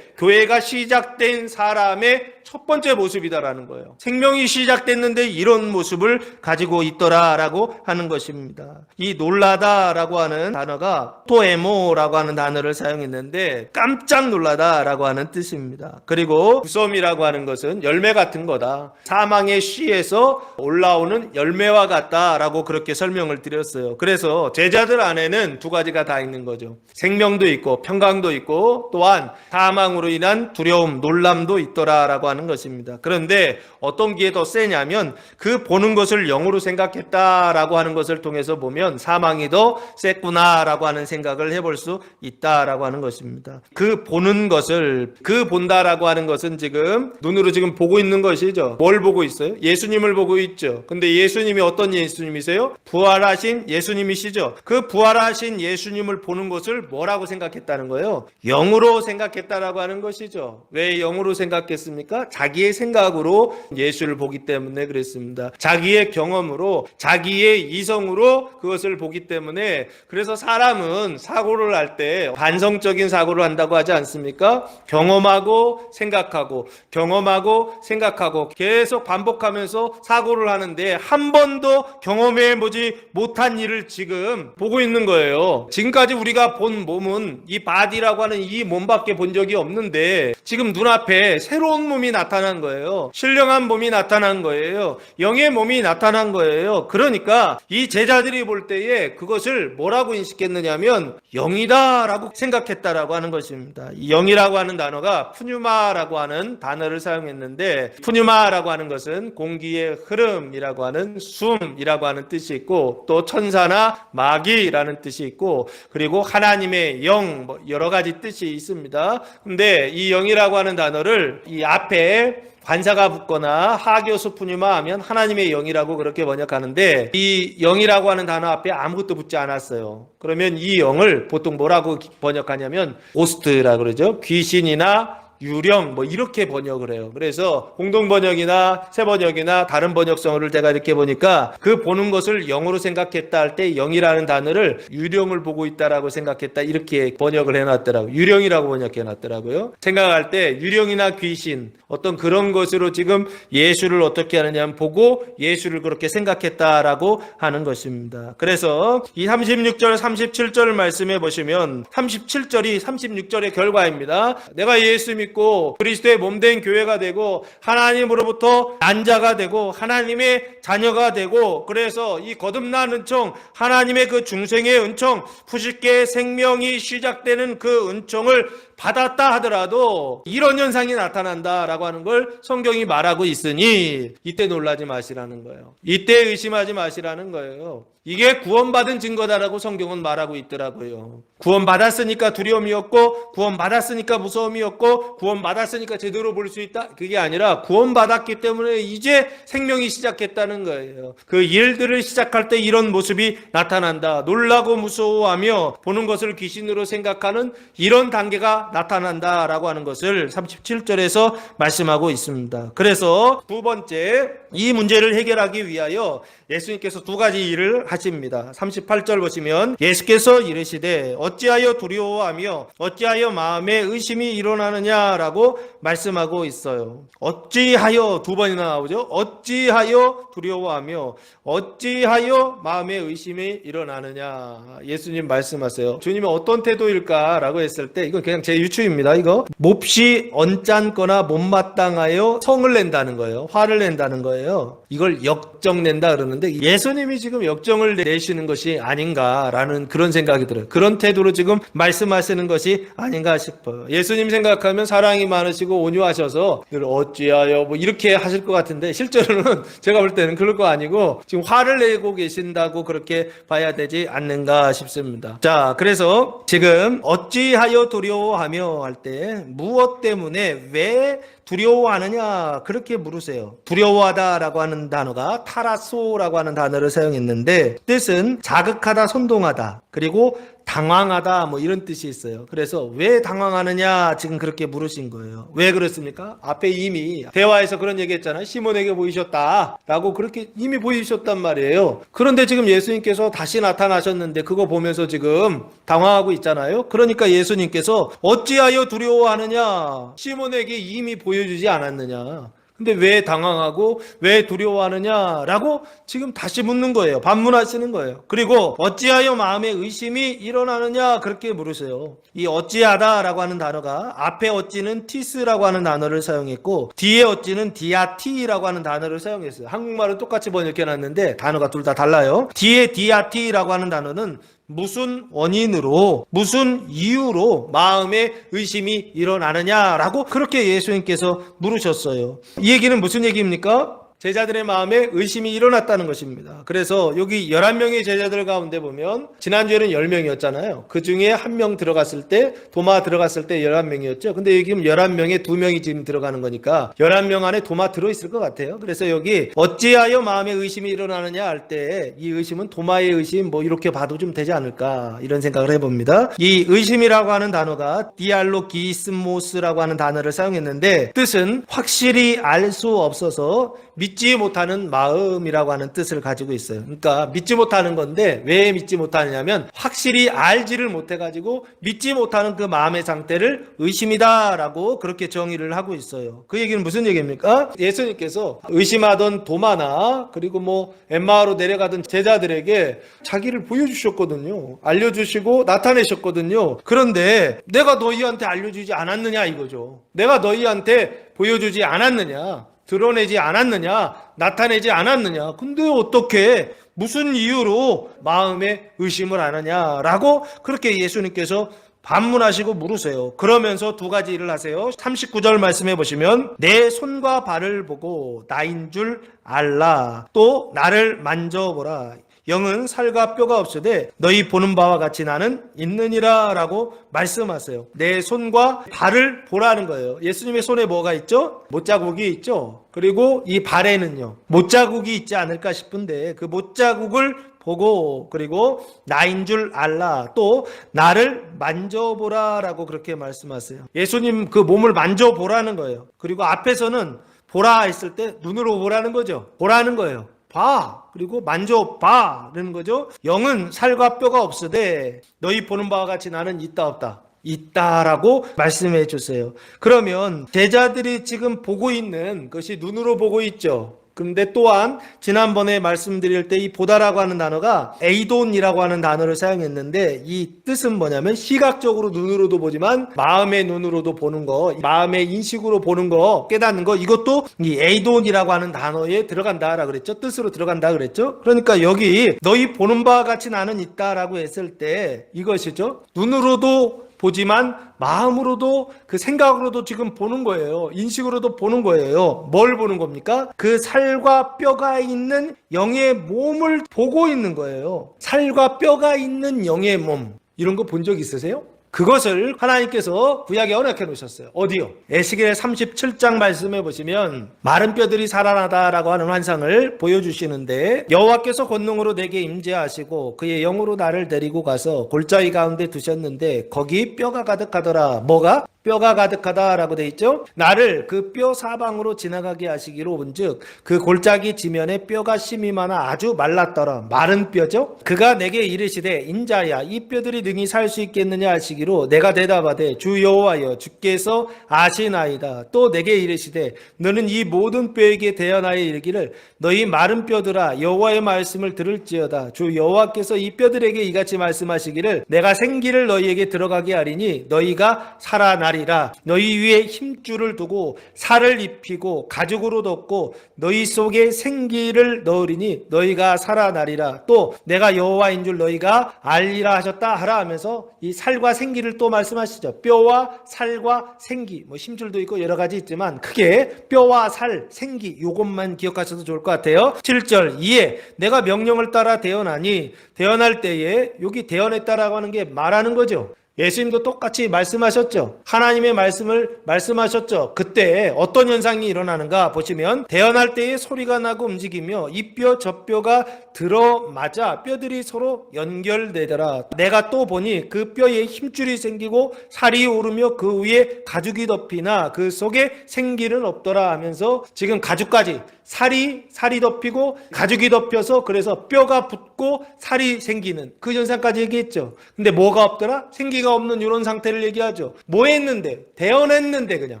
교회가 시작된 사람의 첫 번째 모습이다라는 거예요. 생명이 시작됐는데 이런 모습을 가지고 있더라라고 하는 것입니다. 이 놀라다라고 하는 단어가 토에모라고 하는 단어를 사용했는데 깜짝 놀라다라고 하는 뜻입니다. 그리고 무서움이라고 하는 것은 열매 같은 거다. 사망의 씨에서 올라오는 열매와 같다라고 그렇게 설명을 드렸어요. 그래서 제자들 안에는 두 가지가 다 있는 거죠. 생명도 있고 평강도 있고 또한 사망으로 인한 두려움, 놀람도 있더라라고 하는 것입니다. 그런데 어떤 게 더 세냐면 그 보는 것을 영으로 생각했다라고 하는 것을 통해서 보면 사망이 더 셌구나라고 하는 생각을 해볼 수 있다라고 하는 것입니다. 그 보는 것을, 그 본다라고 하는 것은 지금 눈으로 지금 보고 있는 것이죠. 뭘 보고 있어요? 예수님을 보고 있죠. 근데 예수님이 어떤 예수님이세요? 부활하신 예수님이시죠. 그 부활하신 예수님을 보는 것을 뭐라고 생각했다는 거예요? 영으로 생각했다라고 하는 것이죠. 왜 영으로 생각했습니까? 자기의 생각으로 예수를 보기 때문에 그랬습니다. 자기의 경험으로, 자기의 이성으로 그것을 보기 때문에. 그래서 사람은 사고를 할 때 반성적인 사고를 한다고 하지 않습니까? 경험하고 생각하고 경험하고 생각하고 계속 반복하면서 사고를 하는데 한 번도 경험해보지 못한 일을 지금 보고 있는 거예요. 지금까지 우리가 본 몸은 이 바디라고 하는 이 몸밖에 본 적이 없는데 지금 눈앞에 새로운 몸이 나타난 거예요. 신령한 몸이 나타난 거예요. 영의 몸이 나타난 거예요. 그러니까 이 제자들이 볼 때에 그것을 뭐라고 인식했느냐면 영이다라고 생각했다라고 하는 것입니다. 이 영이라고 하는 단어가 푸뉴마라고 하는 단어를 사용했는데, 푸뉴마라고 하는 것은 공기의 흐름이라고 하는 숨이라고 하는 뜻이 있고 또 천사나 마귀라는 뜻이 있고 그리고 하나님의 영, 여러 가지 뜻이 있습니다. 근데 이 영이라고 하는 단어를 이 앞에 관사가 붙거나 하교수 푸뉴마 하면 하나님의 영이라고 그렇게 번역하는데 이 영이라고 하는 단어 앞에 아무것도 붙지 않았어요. 그러면 이 영을 보통 뭐라고 번역하냐면 고스트라고 그러죠. 귀신이나 유령 이렇게 번역을 해요. 그래서 공동 번역이나 새 번역이나 다른 번역성어를 제가 이렇게 보니까 그 보는 것을 영으로 생각했다 할 때 영이라는 단어를 유령을 보고 있다라고 생각했다 이렇게 번역을 해놨더라고요. 유령이라고 번역해놨더라고요. 생각할 때 유령이나 귀신 어떤 그런 것으로 지금 예수를 어떻게 하느냐 보고 예수를 그렇게 생각했다라고 하는 것입니다. 그래서 이 36절 37절 말씀해 보시면 37절이 36절의 결과입니다. 내가 예수 믿고 그리스도의 몸된 교회가 되고 하나님으로부터 난 자가 되고 하나님의 자녀가 되고 그래서 이 거듭난 은총, 하나님의 그 중생의 은총, 푸시케의 생명이 시작되는 그 은총을 받았다 하더라도 이런 현상이 나타난다라고 하는 걸 성경이 말하고 있으니 이때 놀라지 마시라는 거예요. 이때 의심하지 마시라는 거예요. 이게 구원받은 증거다라고 성경은 말하고 있더라고요. 구원받았으니까 두려움이 없고 구원받았으니까 무서움이 없고 구원받았으니까 제대로 볼 수 있다. 그게 아니라 구원받았기 때문에 이제 생명이 시작했다는 거예요. 그 일들을 시작할 때 이런 모습이 나타난다. 놀라고 무서워하며 보는 것을 귀신으로 생각하는 이런 단계가 나타난다라고 하는 것을 37절에서 말씀하고 있습니다. 그래서 두 번째 이 문제를 해결하기 위하여 예수님께서 두 가지 일을 하십니다. 38절 보시면 예수께서 이르시되 어찌하여 두려워하며 어찌하여 마음에 의심이 일어나느냐라고 말씀하고 있어요. 어찌하여 두 번이나 나오죠. 어찌하여 두려워하며 어찌하여 마음에 의심이 일어나느냐. 예수님 말씀하세요. 주님이 어떤 태도일까라고 했을 때 이건 그냥 제 유추입니다. 이거 몹시 언짢거나 못마땅하여 성을 낸다는 거예요. 화를 낸다는 거예요. 이걸 역정낸다 그러는데 예수님이 지금 역정을 내시는 것이 아닌가라는 그런 생각이 들어요. 그런 태도로 지금 말씀하시는 것이 아닌가 싶어요. 예수님 생각하면 사랑이 많으시고 온유하셔서 어찌하여 이렇게 하실 것 같은데 실제로는 제가 볼 때는 그럴 거 아니고 지금 화를 내고 계신다고 그렇게 봐야 되지 않는가 싶습니다. 자, 그래서 지금 어찌하여 두려워하며 할 때 무엇 때문에 왜 두려워하느냐 그렇게 물으세요. 두려워하다라고 하는 단어가 타라소라고 하는 단어를 사용했는데 뜻은 자극하다, 선동하다, 그리고 당황하다 이런 뜻이 있어요. 그래서 왜 당황하느냐 지금 그렇게 물으신 거예요. 왜 그렇습니까? 앞에 이미 대화에서 그런 얘기했잖아요. 시몬에게 보이셨다라고 그렇게 이미 보이셨단 말이에요. 그런데 지금 예수님께서 다시 나타나셨는데 그거 보면서 지금 당황하고 있잖아요. 그러니까 예수님께서 어찌하여 두려워하느냐, 시몬에게 이미 보여주지 않았느냐. 근데 왜 당황하고 왜 두려워하느냐라고 지금 다시 묻는 거예요. 반문하시는 거예요. 그리고 어찌하여 마음에 의심이 일어나느냐 그렇게 물으세요. 이 어찌하다라고 하는 단어가 앞에 어찌는 티스라고 하는 단어를 사용했고 뒤에 어찌는 디아티라고 하는 단어를 사용했어요. 한국말은 똑같이 번역해놨는데 단어가 둘 다 달라요. 뒤에 디아티라고 하는 단어는 무슨 원인으로, 무슨 이유로 마음에 의심이 일어나느냐라고 그렇게 예수님께서 물으셨어요. 이 얘기는 무슨 얘기입니까? 제자들의 마음에 의심이 일어났다는 것입니다. 그래서 여기 11명의 제자들 가운데 보면 지난주에는 10명이었잖아요. 그 중에 한 명 들어갔을 때 도마 들어갔을 때 11명이었죠. 근데 여기 지금 11명에 2명이 지금 들어가는 거니까 11명 안에 도마 들어있을 것 같아요. 그래서 여기 어찌하여 마음에 의심이 일어나느냐 할 때 이 의심은 도마의 의심 뭐 이렇게 봐도 좀 되지 않을까 이런 생각을 해봅니다. 이 의심이라고 하는 단어가 디알로기스모스라고 하는 단어를 사용했는데 뜻은 확실히 알 수 없어서 믿지 못하는 마음이라고 하는 뜻을 가지고 있어요. 그러니까 믿지 못하는 건데 왜 믿지 못하느냐면 확실히 알지를 못해가지고 믿지 못하는 그 마음의 상태를 의심이다라고 그렇게 정의를 하고 있어요. 그 얘기는 무슨 얘기입니까? 예수님께서 의심하던 도마나 그리고 뭐 엠마오로 내려가던 제자들에게 자기를 보여주셨거든요. 알려주시고 나타내셨거든요. 그런데 내가 너희한테 알려주지 않았느냐 이거죠. 내가 너희한테 보여주지 않았느냐, 드러내지 않았느냐, 나타내지 않았느냐. 근데 어떻게 무슨 이유로 마음에 의심을 하느냐라고 그렇게 예수님께서 반문하시고 물으세요. 그러면서 두 가지 일을 하세요. 39절 말씀해 보시면 내 손과 발을 보고 나인 줄 알라. 또 나를 만져보라. 영은 살과 뼈가 없으되 너희 보는 바와 같이 나는 있느니라 라고 말씀하세요. 내 손과 발을 보라는 거예요. 예수님의 손에 뭐가 있죠? 못자국이 있죠. 그리고 이 발에는요 못자국이 있지 않을까 싶은데 그 못자국을 보고 그리고 나인 줄 알라. 또 나를 만져보라 라고 그렇게 말씀하세요. 예수님 그 몸을 만져보라는 거예요. 그리고 앞에서는 보라 했을 때 눈으로 보라는 거죠. 보라는 거예요. 봐. 그리고 만져봐라는 거죠. 영은 살과 뼈가 없으되 너희 보는 바와 같이 나는 있다 없다. 있다라고 말씀해 주세요. 그러면 제자들이 지금 보고 있는 것이 눈으로 보고 있죠. 그런데 또한 지난번에 말씀드릴 때 이 보다라고 하는 단어가 에이돈이라고 하는 단어를 사용했는데 이 뜻은 뭐냐면 시각적으로 눈으로도 보지만 마음의 눈으로도 보는 거, 마음의 인식으로 보는 거, 깨닫는 거, 이것도 이 에이돈이라고 하는 단어에 들어간다라 그랬죠. 뜻으로 들어간다 그랬죠. 그러니까 여기 너희 보는 바와 같이 나는 있다라고 했을 때 이것이죠. 눈으로도 보지만 마음으로도 그 생각으로도 지금 보는 거예요. 인식으로도 보는 거예요. 뭘 보는 겁니까? 그 살과 뼈가 있는 영의 몸을 보고 있는 거예요. 살과 뼈가 있는 영의 몸. 이런 거 본 적 있으세요? 그것을 하나님께서 구약에 언약해 놓으셨어요. 어디요? 에스겔 37장 말씀해 보시면 마른 뼈들이 살아나다라고 하는 환상을 보여주시는데 여호와께서 권능으로 내게 임재하시고 그의 영으로 나를 데리고 가서 골짜기 가운데 두셨는데 거기 뼈가 가득하더라. 뭐가? 뼈가 가득하다라고 돼 있죠. 나를 그 뼈 사방으로 지나가게 하시기로 온즉 그 골짜기 지면에 뼈가 심이 많아 아주 말랐더라. 마른 뼈죠. 그가 내게 이르시되 인자야 이 뼈들이 능히 살 수 있겠느냐 하시기로 내가 대답하되 주 여호와여 주께서 아시나이다. 또 내게 이르시되 너는 이 모든 뼈에게 대언하여 이르기를 너희 마른 뼈들아 여호와의 말씀을 들을지어다. 주 여호와께서 이 뼈들에게 이같이 말씀하시기를 내가 생기를 너희에게 들어가게 하리니 너희가 살아나리라. 너희 위에 힘줄을 두고 살을 입히고 가죽으로 덮고 너희 속에 생기를 넣으리니 너희가 살아나리라. 또 내가 여호와인 줄 너희가 알리라 하셨다 하라 하면서 이 살과 생기를 또 말씀하시죠. 뼈와 살과 생기, 뭐 힘줄도 있고 여러 가지 있지만 크게 뼈와 살, 생기 이것만 기억하셔도 좋을 것 같아요. 7절 이에 내가 명령을 따라 대언하니 대언할 때에 여기 대언했다라고 하는 게 말하는 거죠. 예수님도 똑같이 말씀하셨죠. 하나님의 말씀을 말씀하셨죠. 그때 어떤 현상이 일어나는가 보시면 대언할 때에 소리가 나고 움직이며 이 뼈 저 뼈가 들어맞아 뼈들이 서로 연결되더라. 내가 또 보니 그 뼈에 힘줄이 생기고 살이 오르며 그 위에 가죽이 덮이나 그 속에 생기는 없더라 하면서 지금 가죽까지 살이 덮이고 가죽이 덮여서 그래서 뼈가 붙고 살이 생기는 그 현상까지 얘기했죠. 근데 뭐가 없더라? 생기가 생기가 없는 이런 상태를 얘기하죠. 뭐 했는데? 대언했는데 그냥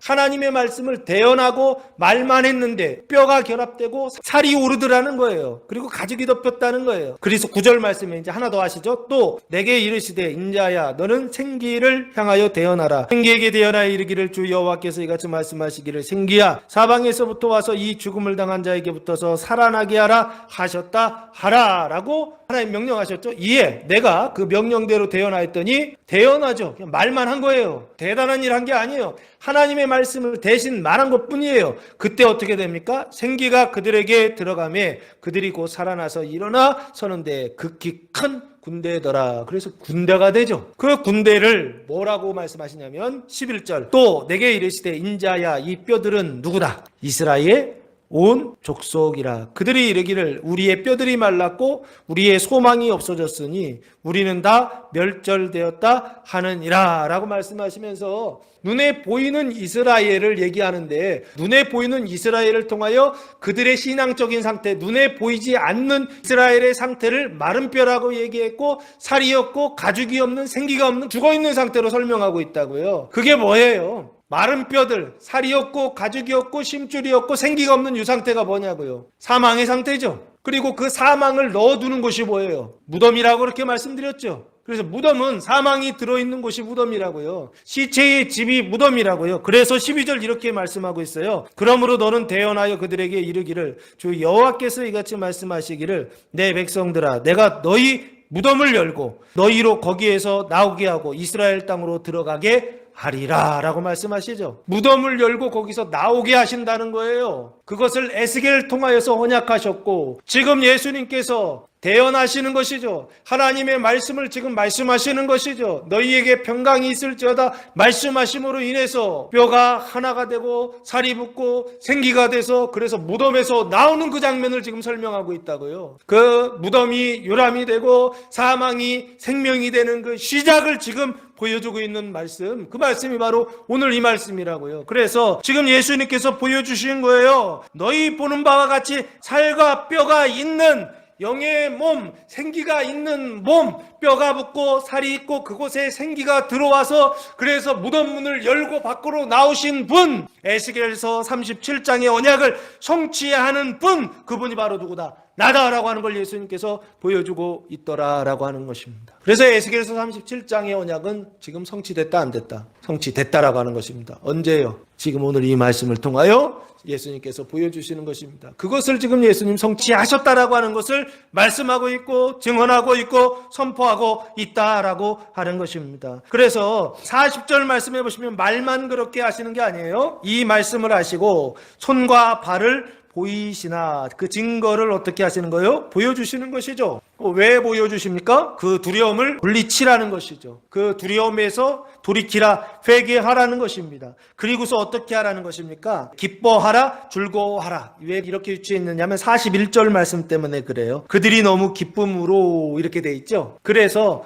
하나님의 말씀을 대언하고 말만 했는데 뼈가 결합되고 살이 오르더라는 거예요. 그리고 가죽이 덮였다는 거예요. 그래서 9절 말씀에 이제 하나 더 하시죠. 또 내게 이르시되 인자야 너는 생기를 향하여 대언하라. 생기에게 대언하여 이르기를 주 여호와께서 이같이 말씀하시기를 생기야 사방에서부터 와서 이 죽음을 당한 자에게 붙어서 살아나게 하라 하셨다 하라 라고 하나님 명령하셨죠. 이에 내가 그 명령대로 대언하였더니 대언하죠. 그냥 말만 한 거예요. 대단한 일 한 게 아니에요. 하나님의 말씀을 대신 말한 것뿐이에요. 그때 어떻게 됩니까? 생기가 그들에게 들어가매 그들이 곧 살아나서 일어나 서는데 극히 큰 군대더라. 그래서 군대가 되죠. 그 군대를 뭐라고 말씀하시냐면 11절 또 내게 이르시되 인자야 이 뼈들은 누구다? 이스라엘 온 족속이라. 그들이 이르기를 우리의 뼈들이 말랐고 우리의 소망이 없어졌으니 우리는 다 멸절되었다 하느니라 라고 말씀하시면서 눈에 보이는 이스라엘을 얘기하는데 눈에 보이는 이스라엘을 통하여 그들의 신앙적인 상태, 눈에 보이지 않는 이스라엘의 상태를 마른 뼈라고 얘기했고 살이 없고 가죽이 없는 생기가 없는 죽어있는 상태로 설명하고 있다고요. 그게 뭐예요? 마른 뼈들, 살이 없고 가죽이 없고 심줄이 없고 생기가 없는 이 상태가 뭐냐고요? 사망의 상태죠. 그리고 그 사망을 넣어두는 곳이 뭐예요? 무덤이라고 그렇게 말씀드렸죠. 그래서 무덤은 사망이 들어있는 곳이 무덤이라고요. 시체의 집이 무덤이라고요. 그래서 12절 이렇게 말씀하고 있어요. 그러므로 너는 대언하여 그들에게 이르기를 주 여호와께서 이같이 말씀하시기를 내 백성들아 내가 너희 무덤을 열고 너희로 거기에서 나오게 하고 이스라엘 땅으로 들어가게 하리라 라고 말씀하시죠. 무덤을 열고 거기서 나오게 하신다는 거예요. 그것을 에스겔을 통하여서 언약하셨고 지금 예수님께서 대언하시는 것이죠. 하나님의 말씀을 지금 말씀하시는 것이죠. 너희에게 평강이 있을지어다 말씀하심으로 인해서 뼈가 하나가 되고 살이 붙고 생기가 돼서 그래서 무덤에서 나오는 그 장면을 지금 설명하고 있다고요. 그 무덤이 요람이 되고 사망이 생명이 되는 그 시작을 지금 보여주고 있는 말씀, 그 말씀이 바로 오늘 이 말씀이라고요. 그래서 지금 예수님께서 보여주신 거예요. 너희 보는 바와 같이 살과 뼈가 있는 영의 몸, 생기가 있는 몸, 뼈가 붙고 살이 있고 그곳에 생기가 들어와서 그래서 무덤 문을 열고 밖으로 나오신 분, 에스겔서 37장의 언약을 성취하는 분, 그분이 바로 누구다? 나다라고 하는 걸 예수님께서 보여주고 있더라라고 하는 것입니다. 그래서 에스겔서 37장의 언약은 지금 성취됐다 안 됐다? 성취됐다라고 하는 것입니다. 언제요? 지금 오늘 이 말씀을 통하여 예수님께서 보여주시는 것입니다. 그것을 지금 예수님 성취하셨다라고 하는 것을 말씀하고 있고 증언하고 있고 선포하고 있다라고 하는 것입니다. 그래서 40절 말씀해 보시면 말만 그렇게 하시는 게 아니에요. 이 말씀을 하시고 손과 발을 보이시나 그 증거를 어떻게 하시는 거예요? 보여주시는 것이죠. 왜 보여주십니까? 그 두려움을 물리치라는 것이죠. 그 두려움에서 돌이키라, 회개하라는 것입니다. 그리고서 어떻게 하라는 것입니까? 기뻐하라, 즐거워하라. 왜 이렇게 유치했느냐면 41절 말씀 때문에 그래요. 그들이 너무 기쁨으로 이렇게 돼 있죠. 그래서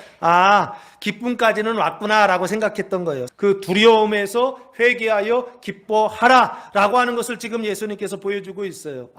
기쁨까지는 왔구나라고 생각했던 거예요. 그 두려움에서 회개하여 기뻐하라라고 하는 것을 지금 예수님께서 보여주고 있어요.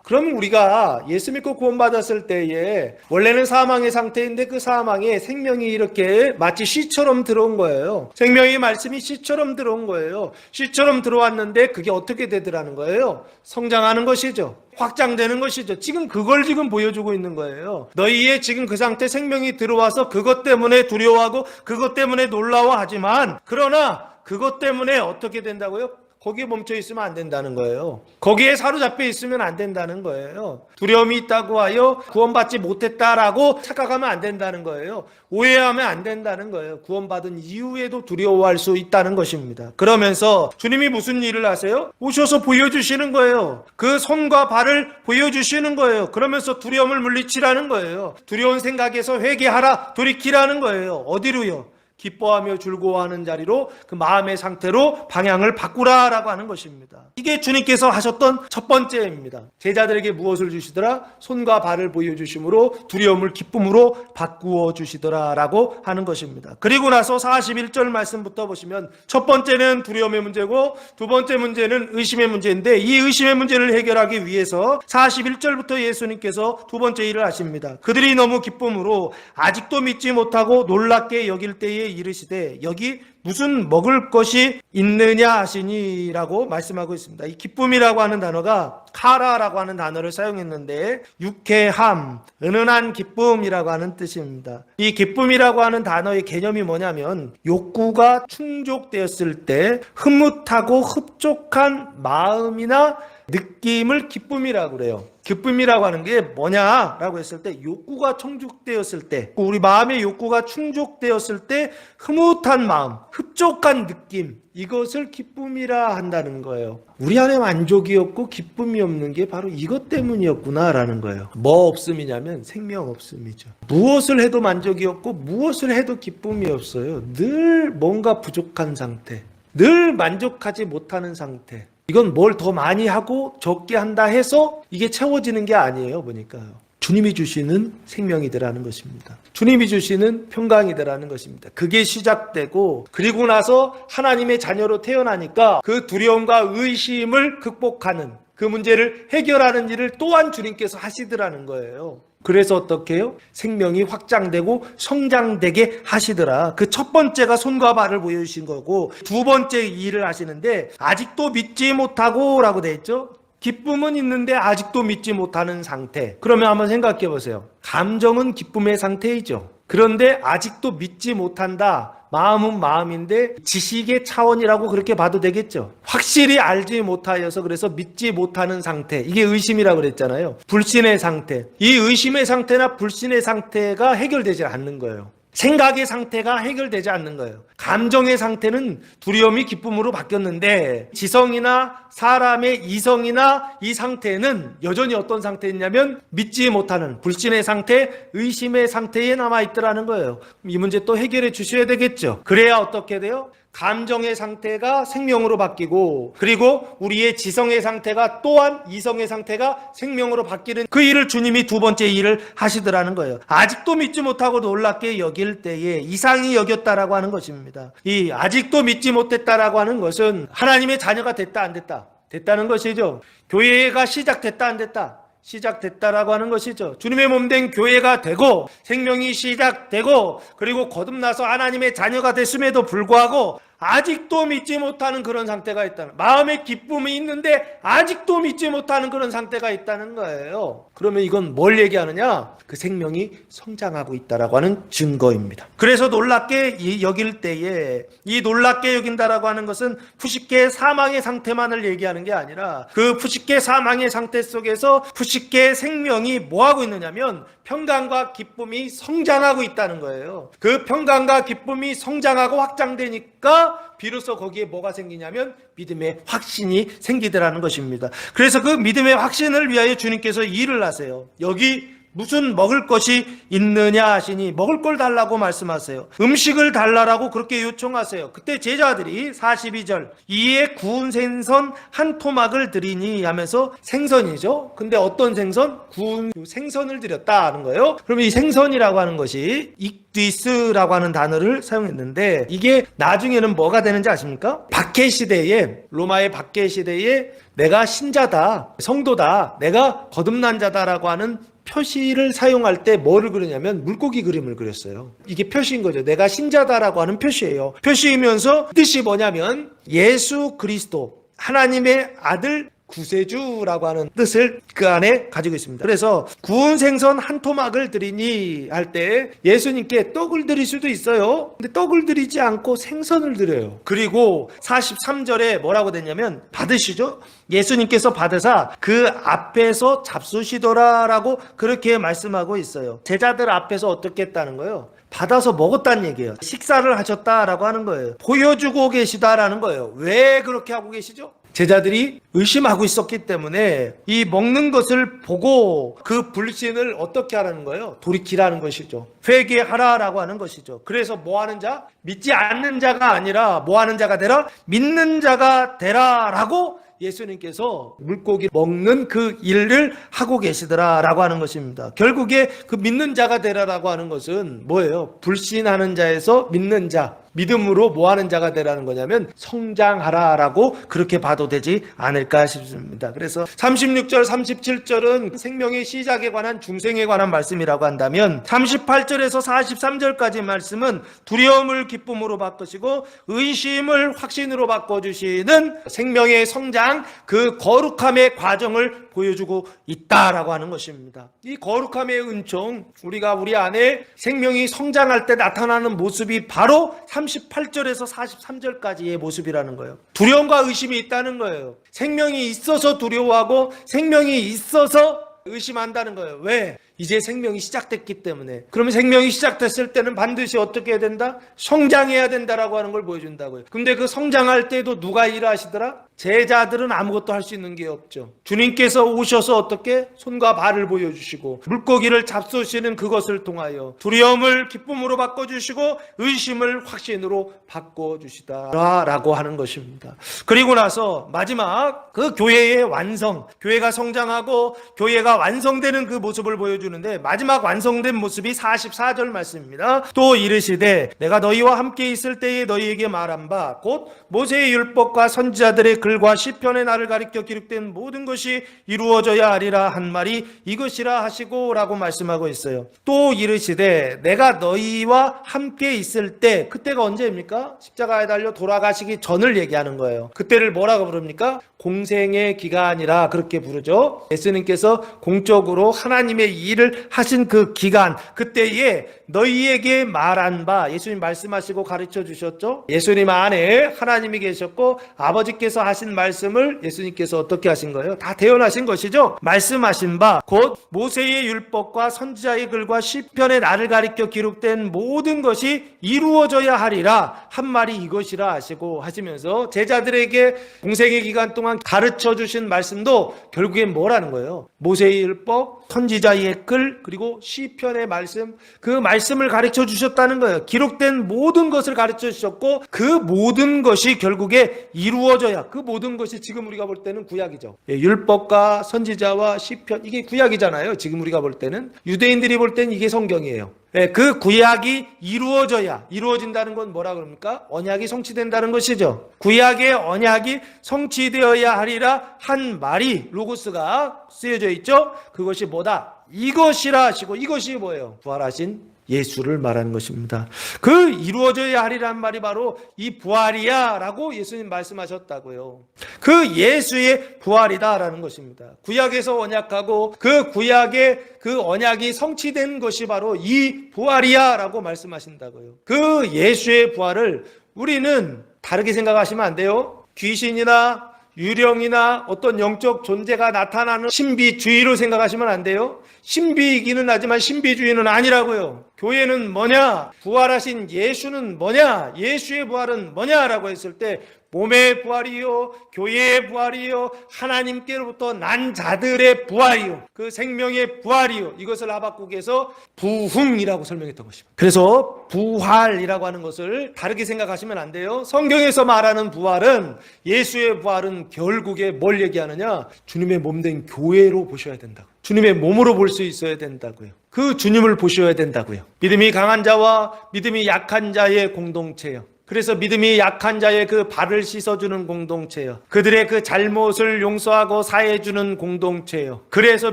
그럼 우리가 예수 믿고 구원받았을 때에 원래는 사망의 상태인데 그 사망에 생명이 이렇게 마치 씨처럼 들어온 거예요. 생명의 말씀이 씨처럼 들어온 거예요. 씨처럼 들어왔는데 그게 어떻게 되더라는 거예요? 성장하는 것이죠. 확장되는 것이죠. 지금 그걸 지금 보여주고 있는 거예요. 너희의 지금 그 상태 생명이 들어와서 그것 때문에 두려워하고 그것 때문에 놀라워하지만 그러나 그것 때문에 어떻게 된다고요? 거기에 멈춰 있으면 안 된다는 거예요. 거기에 사로잡혀 있으면 안 된다는 거예요. 두려움이 있다고 하여 구원받지 못했다라고 착각하면 안 된다는 거예요. 오해하면 안 된다는 거예요. 구원받은 이후에도 두려워할 수 있다는 것입니다. 그러면서 주님이 무슨 일을 하세요? 오셔서 보여주시는 거예요. 그 손과 발을 보여주시는 거예요. 그러면서 두려움을 물리치라는 거예요. 두려운 생각에서 회개하라, 돌이키라는 거예요. 어디로요? 기뻐하며 즐거워하는 자리로 그 마음의 상태로 방향을 바꾸라라고 하는 것입니다. 이게 주님께서 하셨던 첫 번째입니다. 제자들에게 무엇을 주시더라? 손과 발을 보여주심으로 두려움을 기쁨으로 바꾸어 주시더라라고 하는 것입니다. 그리고 나서 41절 말씀부터 보시면 첫 번째는 두려움의 문제고 두 번째 문제는 의심의 문제인데 이 의심의 문제를 해결하기 위해서 41절부터 예수님께서 두 번째 일을 하십니다. 그들이 너무 기쁨으로 아직도 믿지 못하고 놀랍게 여길 때에 이르시되 여기 무슨 먹을 것이 있느냐 하시니라고 말씀하고 있습니다. 이 기쁨이라고 하는 단어가 카라라고 하는 단어를 사용했는데 유쾌함, 은은한 기쁨이라고 하는 뜻입니다. 이 기쁨이라고 하는 단어의 개념이 뭐냐면 욕구가 충족되었을 때 흐뭇하고 흡족한 마음이나 느낌을 기쁨이라고 그래요. 기쁨이라고 하는 게 뭐냐라고 했을 때 욕구가 충족되었을 때, 우리 마음의 욕구가 충족되었을 때 흐뭇한 마음, 흡족한 느낌, 이것을 기쁨이라 한다는 거예요. 우리 안에 만족이 없고 기쁨이 없는 게 바로 이것 때문이었구나라는 거예요. 뭐 없음이냐면 생명 없음이죠. 무엇을 해도 만족이 없고 무엇을 해도 기쁨이 없어요. 늘 뭔가 부족한 상태, 늘 만족하지 못하는 상태. 이건 뭘 더 많이 하고 적게 한다 해서 이게 채워지는 게 아니에요. 보니까요. 주님이 주시는 생명이더라는 것입니다. 주님이 주시는 평강이더라는 것입니다. 그게 시작되고 그리고 나서 하나님의 자녀로 태어나니까 그 두려움과 의심을 극복하는 그 문제를 해결하는 일을 또한 주님께서 하시더라는 거예요. 그래서 어떻게 해요? 생명이 확장되고 성장되게 하시더라. 그 첫 번째가 손과 발을 보여주신 거고 두 번째 일을 하시는데 아직도 믿지 못하고 라고 돼 있죠. 기쁨은 있는데 아직도 믿지 못하는 상태. 그러면 한번 생각해 보세요. 감정은 기쁨의 상태이죠. 그런데 아직도 믿지 못한다. 마음은 마음인데 지식의 차원이라고 그렇게 봐도 되겠죠. 확실히 알지 못하여서 그래서 믿지 못하는 상태. 이게 의심이라고 그랬잖아요. 불신의 상태. 이 의심의 상태나 불신의 상태가 해결되지 않는 거예요. 생각의 상태가 해결되지 않는 거예요. 감정의 상태는 두려움이 기쁨으로 바뀌었는데 지성이나 사람의 이성이나 이 상태는 여전히 어떤 상태였냐면 믿지 못하는 불신의 상태, 의심의 상태에 남아있더라는 거예요. 이 문제 또 해결해 주셔야 되겠죠. 그래야 어떻게 돼요? 감정의 상태가 생명으로 바뀌고 그리고 우리의 지성의 상태가 또한 이성의 상태가 생명으로 바뀌는 그 일을 주님이 두 번째 일을 하시더라는 거예요. 아직도 믿지 못하고 놀랍게 여길 때에 이상히 여겼다라고 하는 것입니다. 이 아직도 믿지 못했다라고 하는 것은 하나님의 자녀가 됐다 안 됐다? 됐다는 것이죠. 교회가 시작됐다 안 됐다? 시작됐다라고 하는 것이죠. 주님의 몸된 교회가 되고 생명이 시작되고 그리고 거듭나서 하나님의 자녀가 됐음에도 불구하고 아직도 믿지 못하는 그런 상태가 있다는, 마음의 기쁨이 있는데 아직도 믿지 못하는 그런 상태가 있다는 거예요. 그러면 이건 뭘 얘기하느냐? 그 생명이 성장하고 있다라고 하는 증거입니다. 그래서 놀랍게 여길 때에 이 놀랍게 여긴다라고 하는 것은 푸시케 사망의 상태만을 얘기하는 게 아니라 그 푸시케 사망의 상태 속에서 푸시케 생명이 뭐하고 있느냐면 평강과 기쁨이 성장하고 있다는 거예요. 그 평강과 기쁨이 성장하고 확장되니까 비로소 거기에 뭐가 생기냐면 믿음의 확신이 생기더라는 것입니다. 그래서 그 믿음의 확신을 위하여 주님께서 일을 하세요. 여기 무슨 먹을 것이 있느냐 하시니 먹을 걸 달라고 말씀하세요. 음식을 달라라고 그렇게 요청하세요. 그때 제자들이 42절 이에 구운 생선 한 토막을 드리니 하면서 생선이죠. 근데 어떤 생선? 구운 생선을 드렸다 하는 거예요. 그러면 이 생선이라고 하는 것이 익디스라고 하는 단어를 사용했는데 이게 나중에는 뭐가 되는지 아십니까? 박해 시대에, 로마의 박해 시대에 내가 신자다, 성도다, 내가 거듭난 자다라고 하는 표시를 사용할 때 뭐를 그리냐면 물고기 그림을 그렸어요. 이게 표시인 거죠. 내가 신자다라고 하는 표시예요. 표시이면서 뜻이 뭐냐면 예수 그리스도 하나님의 아들 구세주라고 하는 뜻을 그 안에 가지고 있습니다. 그래서 구운 생선 한 토막을 드리니 할 때 예수님께 떡을 드릴 수도 있어요. 근데 떡을 드리지 않고 생선을 드려요. 그리고 43절에 뭐라고 됐냐면 받으시죠. 예수님께서 받으사 그 앞에서 잡수시더라라고 그렇게 말씀하고 있어요. 제자들 앞에서 어떻게 했다는 거예요? 받아서 먹었다는 얘기예요. 식사를 하셨다라고 하는 거예요. 보여주고 계시다라는 거예요. 왜 그렇게 하고 계시죠? 제자들이 의심하고 있었기 때문에 이 먹는 것을 보고 그 불신을 어떻게 하라는 거예요? 돌이키라는 것이죠. 회개하라라고 하는 것이죠. 그래서 뭐 하는 자? 믿지 않는 자가 아니라 뭐 하는 자가 되라? 믿는 자가 되라라고 예수님께서 물고기 먹는 그 일을 하고 계시더라라고 하는 것입니다. 결국에 그 믿는 자가 되라라고 하는 것은 뭐예요? 불신하는 자에서 믿는 자, 믿음으로 뭐 하는 자가 되라는 거냐면 성장하라라고 그렇게 봐도 되지 않을까 싶습니다. 그래서 36절 37절은 생명의 시작에 관한 중생에 관한 말씀이라고 한다면 38절에서 43절까지 말씀은 두려움을 기쁨으로 바꾸시고 의심을 확신으로 바꿔주시는 생명의 성장, 그 거룩함의 과정을 보여주고 있다라고 하는 것입니다. 이 거룩함의 은총, 우리가 우리 안에 생명이 성장할 때 나타나는 모습이 바로 38절에서 43절까지의 모습이라는 거예요. 두려움과 의심이 있다는 거예요. 생명이 있어서 두려워하고 생명이 있어서 의심한다는 거예요. 왜? 이제 생명이 시작됐기 때문에. 그러면 생명이 시작됐을 때는 반드시 어떻게 해야 된다? 성장해야 된다라고 하는 걸 보여준다고요. 근데 그 성장할 때도 누가 일하시더라? 제자들은 아무것도 할 수 있는 게 없죠. 주님께서 오셔서 어떻게? 손과 발을 보여주시고 물고기를 잡수시는 그것을 통하여 두려움을 기쁨으로 바꿔주시고 의심을 확신으로 바꿔주시다라고 하는 것입니다. 그리고 나서 마지막 그 교회의 완성, 교회가 성장하고 교회가 완성되는 그 모습을 보여주는데 마지막 완성된 모습이 44절 말씀입니다. 또 이르시되 내가 너희와 함께 있을 때에 너희에게 말한 바 곧 모세의 율법과 선지자들의 글과 시편의 나를 가리켜 기록된 모든 것이 이루어져야 하리라 한 말이 이것이라 하시고 라고 말씀하고 있어요. 또 이르시되 내가 너희와 함께 있을 때, 그때가 언제입니까? 십자가에 달려 돌아가시기 전을 얘기하는 거예요. 그때를 뭐라고 부릅니까? 공생의 기간이라 그렇게 부르죠. 예수님께서 공적으로 하나님의 일을 하신 그 기간, 그때에 너희에게 말한 바, 예수님 말씀하시고 가르쳐 주셨죠. 예수님 안에 하나님이 계셨고 아버지께서 하신 말씀을 예수님께서 어떻게 하신 거예요? 다 대언하신 것이죠. 말씀하신 바 곧 모세의 율법과 선지자의 글과 시편의 나를 가리켜 기록된 모든 것이 이루어져야 하리라 한 말이 이것이라 하시고 하시면서 제자들에게 공생의 기간 동안 가르쳐 주신 말씀도 결국엔 뭐라는 거예요? 모세의 율법, 선지자의 글, 그리고 시편의 말씀, 그 말씀을 가르쳐 주셨다는 거예요. 기록된 모든 것을 가르쳐 주셨고 그 모든 것이 결국에 이루어져야, 그 모든 것이 지금 우리가 볼 때는 구약이죠. 율법과 선지자와 시편, 이게 구약이잖아요. 지금 우리가 볼 때는. 유대인들이 볼 때는 이게 성경이에요. 그 구약이 이루어져야, 이루어진다는 건 뭐라 그럽니까? 언약이 성취된다는 것이죠. 구약의 언약이 성취되어야 하리라 한 말이 로고스가 쓰여져 있죠. 그것이 뭐다? 이것이라 하시고, 이것이 뭐예요? 부활하신 예수를 말하는 것입니다. 그 이루어져야 하리란 말이 바로 이 부활이야 라고 예수님 말씀하셨다고요. 그 예수의 부활이다라는 것입니다. 구약에서 언약하고 그 구약의 그 언약이 성취된 것이 바로 이 부활이야 라고 말씀하신다고요. 그 예수의 부활을 우리는 다르게 생각하시면 안 돼요. 귀신이나 유령이나 어떤 영적 존재가 나타나는 신비주의로 생각하시면 안 돼요. 신비이기는 하지만 신비주의는 아니라고요. 교회는 뭐냐? 부활하신 예수는 뭐냐? 예수의 부활은 뭐냐라고 했을 때 몸의 부활이요, 교회의 부활이요, 하나님께로부터 난 자들의 부활이요, 그 생명의 부활이요, 이것을 하박국에서 부흥이라고 설명했던 것입니다. 그래서 부활이라고 하는 것을 다르게 생각하시면 안 돼요. 성경에서 말하는 부활은, 예수의 부활은 결국에 뭘 얘기하느냐? 주님의 몸된 교회로 보셔야 된다고. 주님의 몸으로 볼 수 있어야 된다고요. 그 주님을 보셔야 된다고요. 믿음이 강한 자와 믿음이 약한 자의 공동체요. 그래서 믿음이 약한 자의 그 발을 씻어주는 공동체요. 그들의 그 잘못을 용서하고 사해주는 공동체요. 그래서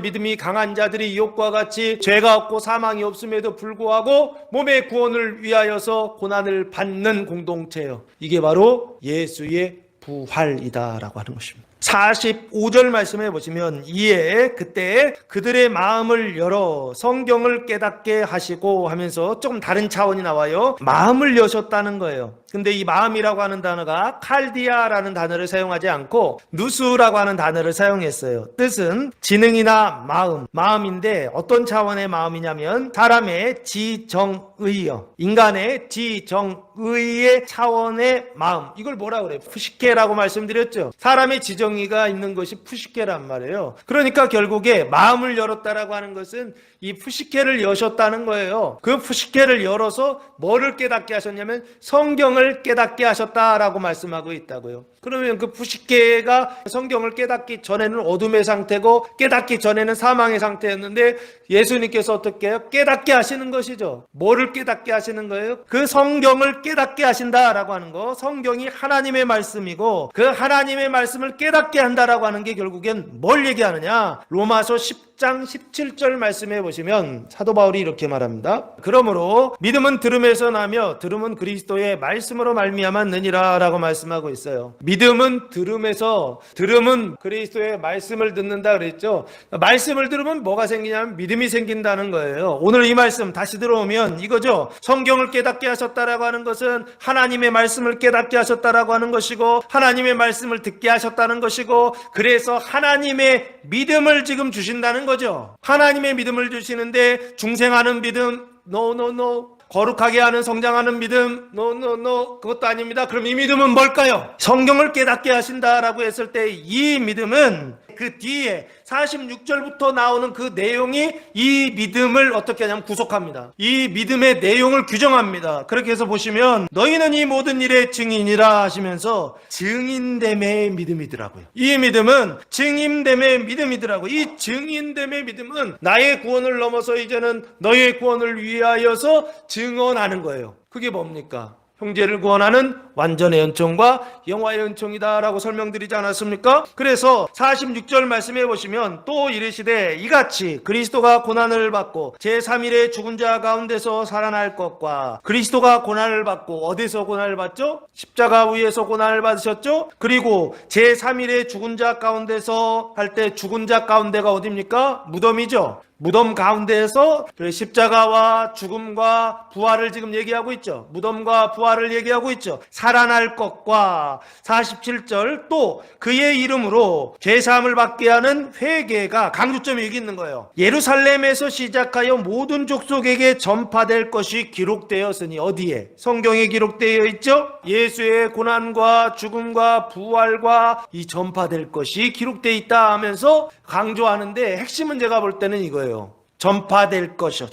믿음이 강한 자들이 이옥과 같이 죄가 없고 사망이 없음에도 불구하고 몸의 구원을 위하여서 고난을 받는 공동체요. 이게 바로 예수의 부활이다라고 하는 것입니다. 45절 말씀해 보시면 이에 그때 그들의 마음을 열어 성경을 깨닫게 하시고 하면서 좀 다른 차원이 나와요. 마음을 여셨다는 거예요. 근데 이 마음이라고 하는 단어가 칼디아라는 단어를 사용하지 않고 누수라고 하는 단어를 사용했어요. 뜻은 지능이나 마음인데 어떤 차원의 마음이냐면 사람의 지정의요. 인간의 지정의의 차원의 마음. 이걸 뭐라 그래요? 푸시케라고 말씀드렸죠. 사람의 지정의가 있는 것이 푸시케란 말이에요. 그러니까 결국에 마음을 열었다라고 하는 것은 이 푸시케를 여셨다는 거예요. 그 푸시케를 열어서 뭐를 깨닫게 하셨냐면 성경을 깨닫게 하셨다라고 말씀하고 있다고요. 그러면 그 푸시케가 성경을 깨닫기 전에는 어둠의 상태고 깨닫기 전에는 사망의 상태였는데 예수님께서 어떻게 해요? 깨닫게 하시는 것이죠. 뭐를 깨닫게 하시는 거예요? 그 성경을 깨닫게 하신다라고 하는 거. 성경이 하나님의 말씀이고 그 하나님의 말씀을 깨닫게 한다라고 하는 게 결국엔 뭘 얘기하느냐? 로마서 10장 17절 말씀해 보시면 사도 바울이 이렇게 말합니다. 그러므로 믿음은 들음에서 나며 들음은 그리스도의 말씀으로 말미암았느니라 라고 말씀하고 있어요. 믿음은 들음에서, 들음은 그리스도의 말씀을 듣는다 그랬죠. 말씀을 들으면 뭐가 생기냐면 믿음이 생긴다는 거예요. 오늘 이 말씀 다시 들어오면 이거죠. 성경을 깨닫게 하셨다라고 하는 것은 하나님의 말씀을 깨닫게 하셨다라고 하는 것이고 하나님의 말씀을 듣게 하셨다는 것이고 그래서 하나님의 믿음을 지금 주신다는 거죠. 하나님의 믿음을 주시는데 중생하는 믿음, no. 거룩하게 하는 성장하는 믿음, no. 그것도 아닙니다. 그럼 이 믿음은 뭘까요? 성경을 깨닫게 하신다라고 했을 때 이 믿음은 그 뒤에 46절부터 나오는 그 내용이 이 믿음을 어떻게 하냐면 구속합니다. 이 믿음의 내용을 규정합니다. 그렇게 해서 보시면 너희는 이 모든 일의 증인이라 하시면서 증인됨의 믿음이더라고요. 이 믿음은 증인됨의 믿음이더라고요. 이 증인됨의 믿음은 나의 구원을 넘어서 이제는 너의 구원을 위하여서 증언하는 거예요. 그게 뭡니까? 형제를 구원하는 완전의 은총과 영화의 은총이다라고 설명드리지 않았습니까? 그래서 46절 말씀해 보시면 또 이르시되 이같이 그리스도가 고난을 받고 제3일에 죽은 자 가운데서 살아날 것과 그리스도가 고난을 받고 어디서 고난을 받죠? 십자가 위에서 고난을 받으셨죠? 그리고 제3일에 죽은 자 가운데서 할 때 죽은 자 가운데가 어디입니까? 무덤이죠. 무덤 가운데에서 십자가와 죽음과 부활을 지금 얘기하고 있죠. 무덤과 부활을 얘기하고 있죠. 살아날 것과 47절 또 그의 이름으로 죄사함을 받게 하는 회개가 강조점이 여기 있는 거예요. 예루살렘에서 시작하여 모든 족속에게 전파될 것이 기록되었으니 어디에? 성경에 기록되어 있죠. 예수의 고난과 죽음과 부활과 이 전파될 것이 기록되어 있다 하면서 강조하는데 핵심은 제가 볼 때는 이거예요. 전파될 것이요.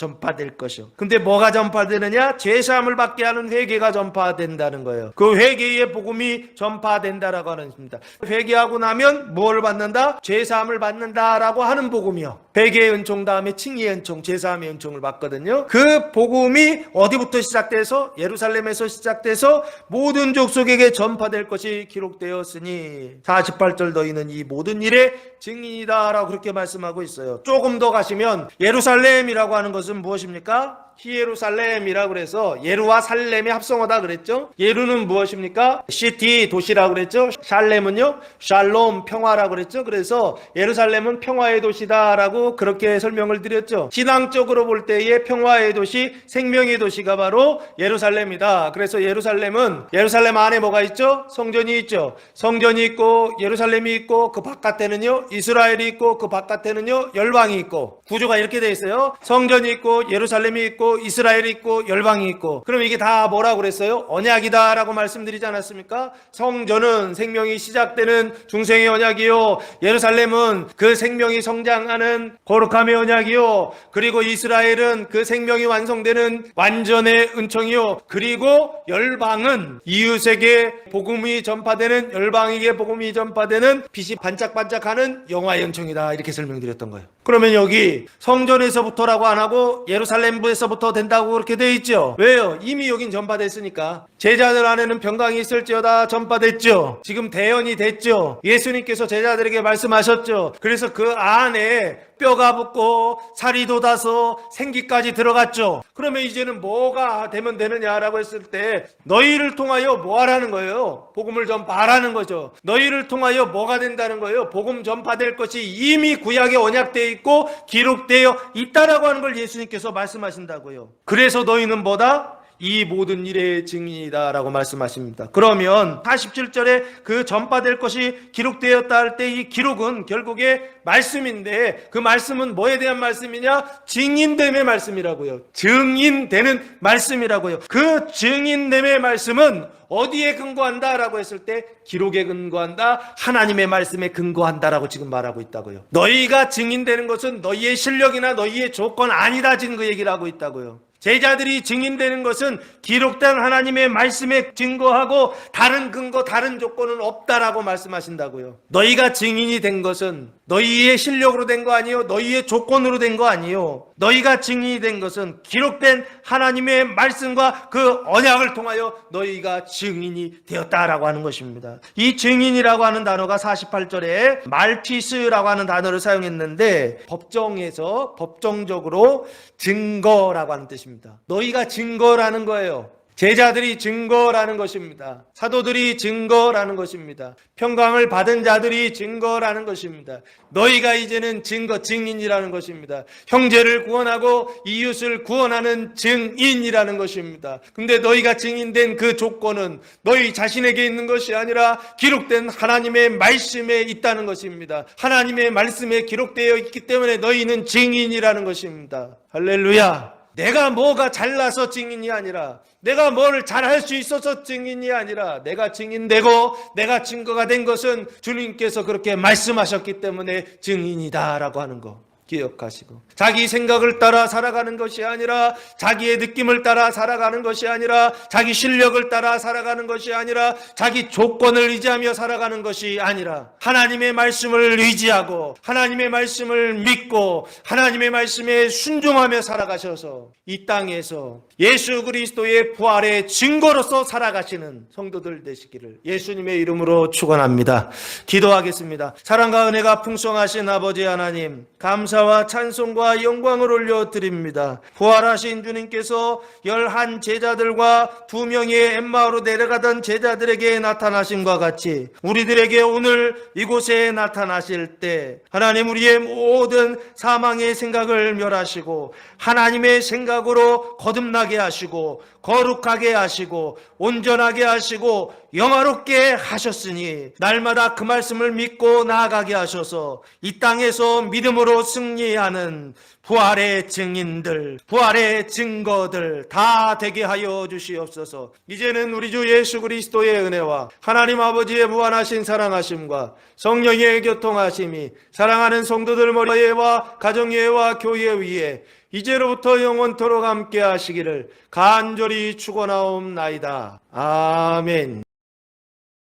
근데 뭐가 전파되느냐? 죄사함을 받게 하는 회개가 전파된다는 거예요. 그 회개의 복음이 전파된다라고 하는 것입니다. 회개하고 나면 뭘 받는다? 죄사함을 받는다라고 하는 복음이요. 회개의 은총 다음에 칭의의 은총, 죄사함의 은총을 받거든요. 그 복음이 어디부터 시작돼서? 예루살렘에서 시작돼서 모든 족속에게 전파될 것이 기록되었으니 48절 너희는 이 모든 일의 증인이다 라고 그렇게 말씀하고 있어요. 조금 더 가시면 예루살렘이라고 하는 것은 무엇입니까? 히예루살렘이라고 그래서 예루와 살렘의 합성어다 그랬죠. 예루는 무엇입니까? 시티, 도시라고 그랬죠. 샬렘은요, 샬롬, 평화라고 그랬죠. 그래서 예루살렘은 평화의 도시다라고 그렇게 설명을 드렸죠. 신앙적으로 볼 때의 평화의 도시, 생명의 도시가 바로 예루살렘이다. 그래서 예루살렘은 예루살렘 안에 뭐가 있죠? 성전이 있죠. 성전이 있고 예루살렘이 있고 그 바깥에는요 이스라엘이 있고 그 바깥에는요 열방이 있고 구조가 이렇게 돼 있어요. 성전이 있고 예루살렘이 있고 이스라엘이 있고 열방이 있고 그럼 이게 다 뭐라고 그랬어요? 언약이다 라고 말씀드리지 않았습니까? 성전은 생명이 시작되는 중생의 언약이요, 예루살렘은 그 생명이 성장하는 거룩함의 언약이요, 그리고 이스라엘은 그 생명이 완성되는 완전의 은총이요, 그리고 열방은 이웃에게 복음이 전파되는, 열방에게 복음이 전파되는 빛이 반짝반짝하는 영화의 은총이다 이렇게 설명드렸던 거예요. 그러면 여기 성전에서부터라고 안 하고 예루살렘부에서부터 된다고 그렇게 돼 있죠. 왜요? 이미 여긴 전파됐으니까. 제자들 안에는 병강이 있을지어다 전파됐죠. 지금 대언이 됐죠. 예수님께서 제자들에게 말씀하셨죠. 그래서 그 안에 뼈가 붙고 살이 돋아서 생기까지 들어갔죠. 그러면 이제는 뭐가 되면 되느냐라고 했을 때 너희를 통하여 뭐 하라는 거예요? 복음을 전파하라는 거죠. 너희를 통하여 뭐가 된다는 거예요? 복음 전파될 것이 이미 구약에 언약되어 있고 기록되어 있다라고 하는 걸 예수님께서 말씀하신다고요. 그래서 너희는 뭐다? 이 모든 일의 증인이다 라고 말씀하십니다. 그러면 47절에 그 전파될 것이 기록되었다 할 때 이 기록은 결국에 말씀인데 그 말씀은 뭐에 대한 말씀이냐? 증인됨의 말씀이라고요. 증인되는 말씀이라고요. 그 증인됨의 말씀은 어디에 근거한다 라고 했을 때 기록에 근거한다, 하나님의 말씀에 근거한다 라고 지금 말하고 있다고요. 너희가 증인되는 것은 너희의 실력이나 너희의 조건 아니다 지금 그 얘기를 하고 있다고요. 제자들이 증인되는 것은 기록된 하나님의 말씀에 증거하고 다른 근거, 다른 조건은 없다라고 말씀하신다고요. 너희가 증인이 된 것은 너희의 실력으로 된 거 아니요, 너희의 조건으로 된 거 아니요. 너희가 증인이 된 것은 기록된 하나님의 말씀과 그 언약을 통하여 너희가 증인이 되었다라고 하는 것입니다. 이 증인이라고 하는 단어가 48절에 말티스라고 하는 단어를 사용했는데 법정에서 법정적으로 증거라고 하는 뜻입니다. 너희가 증거라는 거예요. 제자들이 증거라는 것입니다. 사도들이 증거라는 것입니다. 평강을 받은 자들이 증거라는 것입니다. 너희가 이제는 증거, 증인이라는 것입니다. 형제를 구원하고 이웃을 구원하는 증인이라는 것입니다. 근데 너희가 증인된 그 조건은 너희 자신에게 있는 것이 아니라 기록된 하나님의 말씀에 있다는 것입니다. 하나님의 말씀에 기록되어 있기 때문에 너희는 증인이라는 것입니다. 할렐루야. 내가 뭐가 잘나서 증인이 아니라, 내가 뭘 잘할 수 있어서 증인이 아니라, 내가 증인되고 내가 증거가 된 것은 주님께서 그렇게 말씀하셨기 때문에 증인이다라고 하는 거 기억하시고, 자기 생각을 따라 살아가는 것이 아니라, 자기의 느낌을 따라 살아가는 것이 아니라, 자기 실력을 따라 살아가는 것이 아니라, 자기 조건을 의지하며 살아가는 것이 아니라, 하나님의 말씀을 의지하고 하나님의 말씀을 믿고 하나님의 말씀에 순종하며 살아가셔서 이 땅에서 예수 그리스도의 부활의 증거로서 살아가시는 성도들 되시기를 예수님의 이름으로 축원합니다. 기도하겠습니다. 사랑과 은혜가 풍성하신 아버지 하나님, 감사와 찬송과 영광을 올려드립니다. 부활하신 주님께서 11 제자들과 2명의 엠마오로 내려가던 제자들에게 나타나신 것 같이 우리들에게 오늘 이곳에 나타나실 때 하나님, 우리의 모든 사망의 생각을 멸하시고 하나님의 생각으로 거듭나게 하시고 거룩하게 하시고 온전하게 하시고 영화롭게 하셨으니 날마다 그 말씀을 믿고 나아가게 하셔서 이 땅에서 믿음으로 승리하는 부활의 증인들, 부활의 증거들 다 되게 하여 주시옵소서. 이제는 우리 주 예수 그리스도의 은혜와 하나님 아버지의 무한하신 사랑하심과 성령의 교통하심이 사랑하는 성도들 머리와 가정예와 교회 위에 이제로부터 영원토록 함께 하시기를 간절히 축원하옵나이다. 아멘.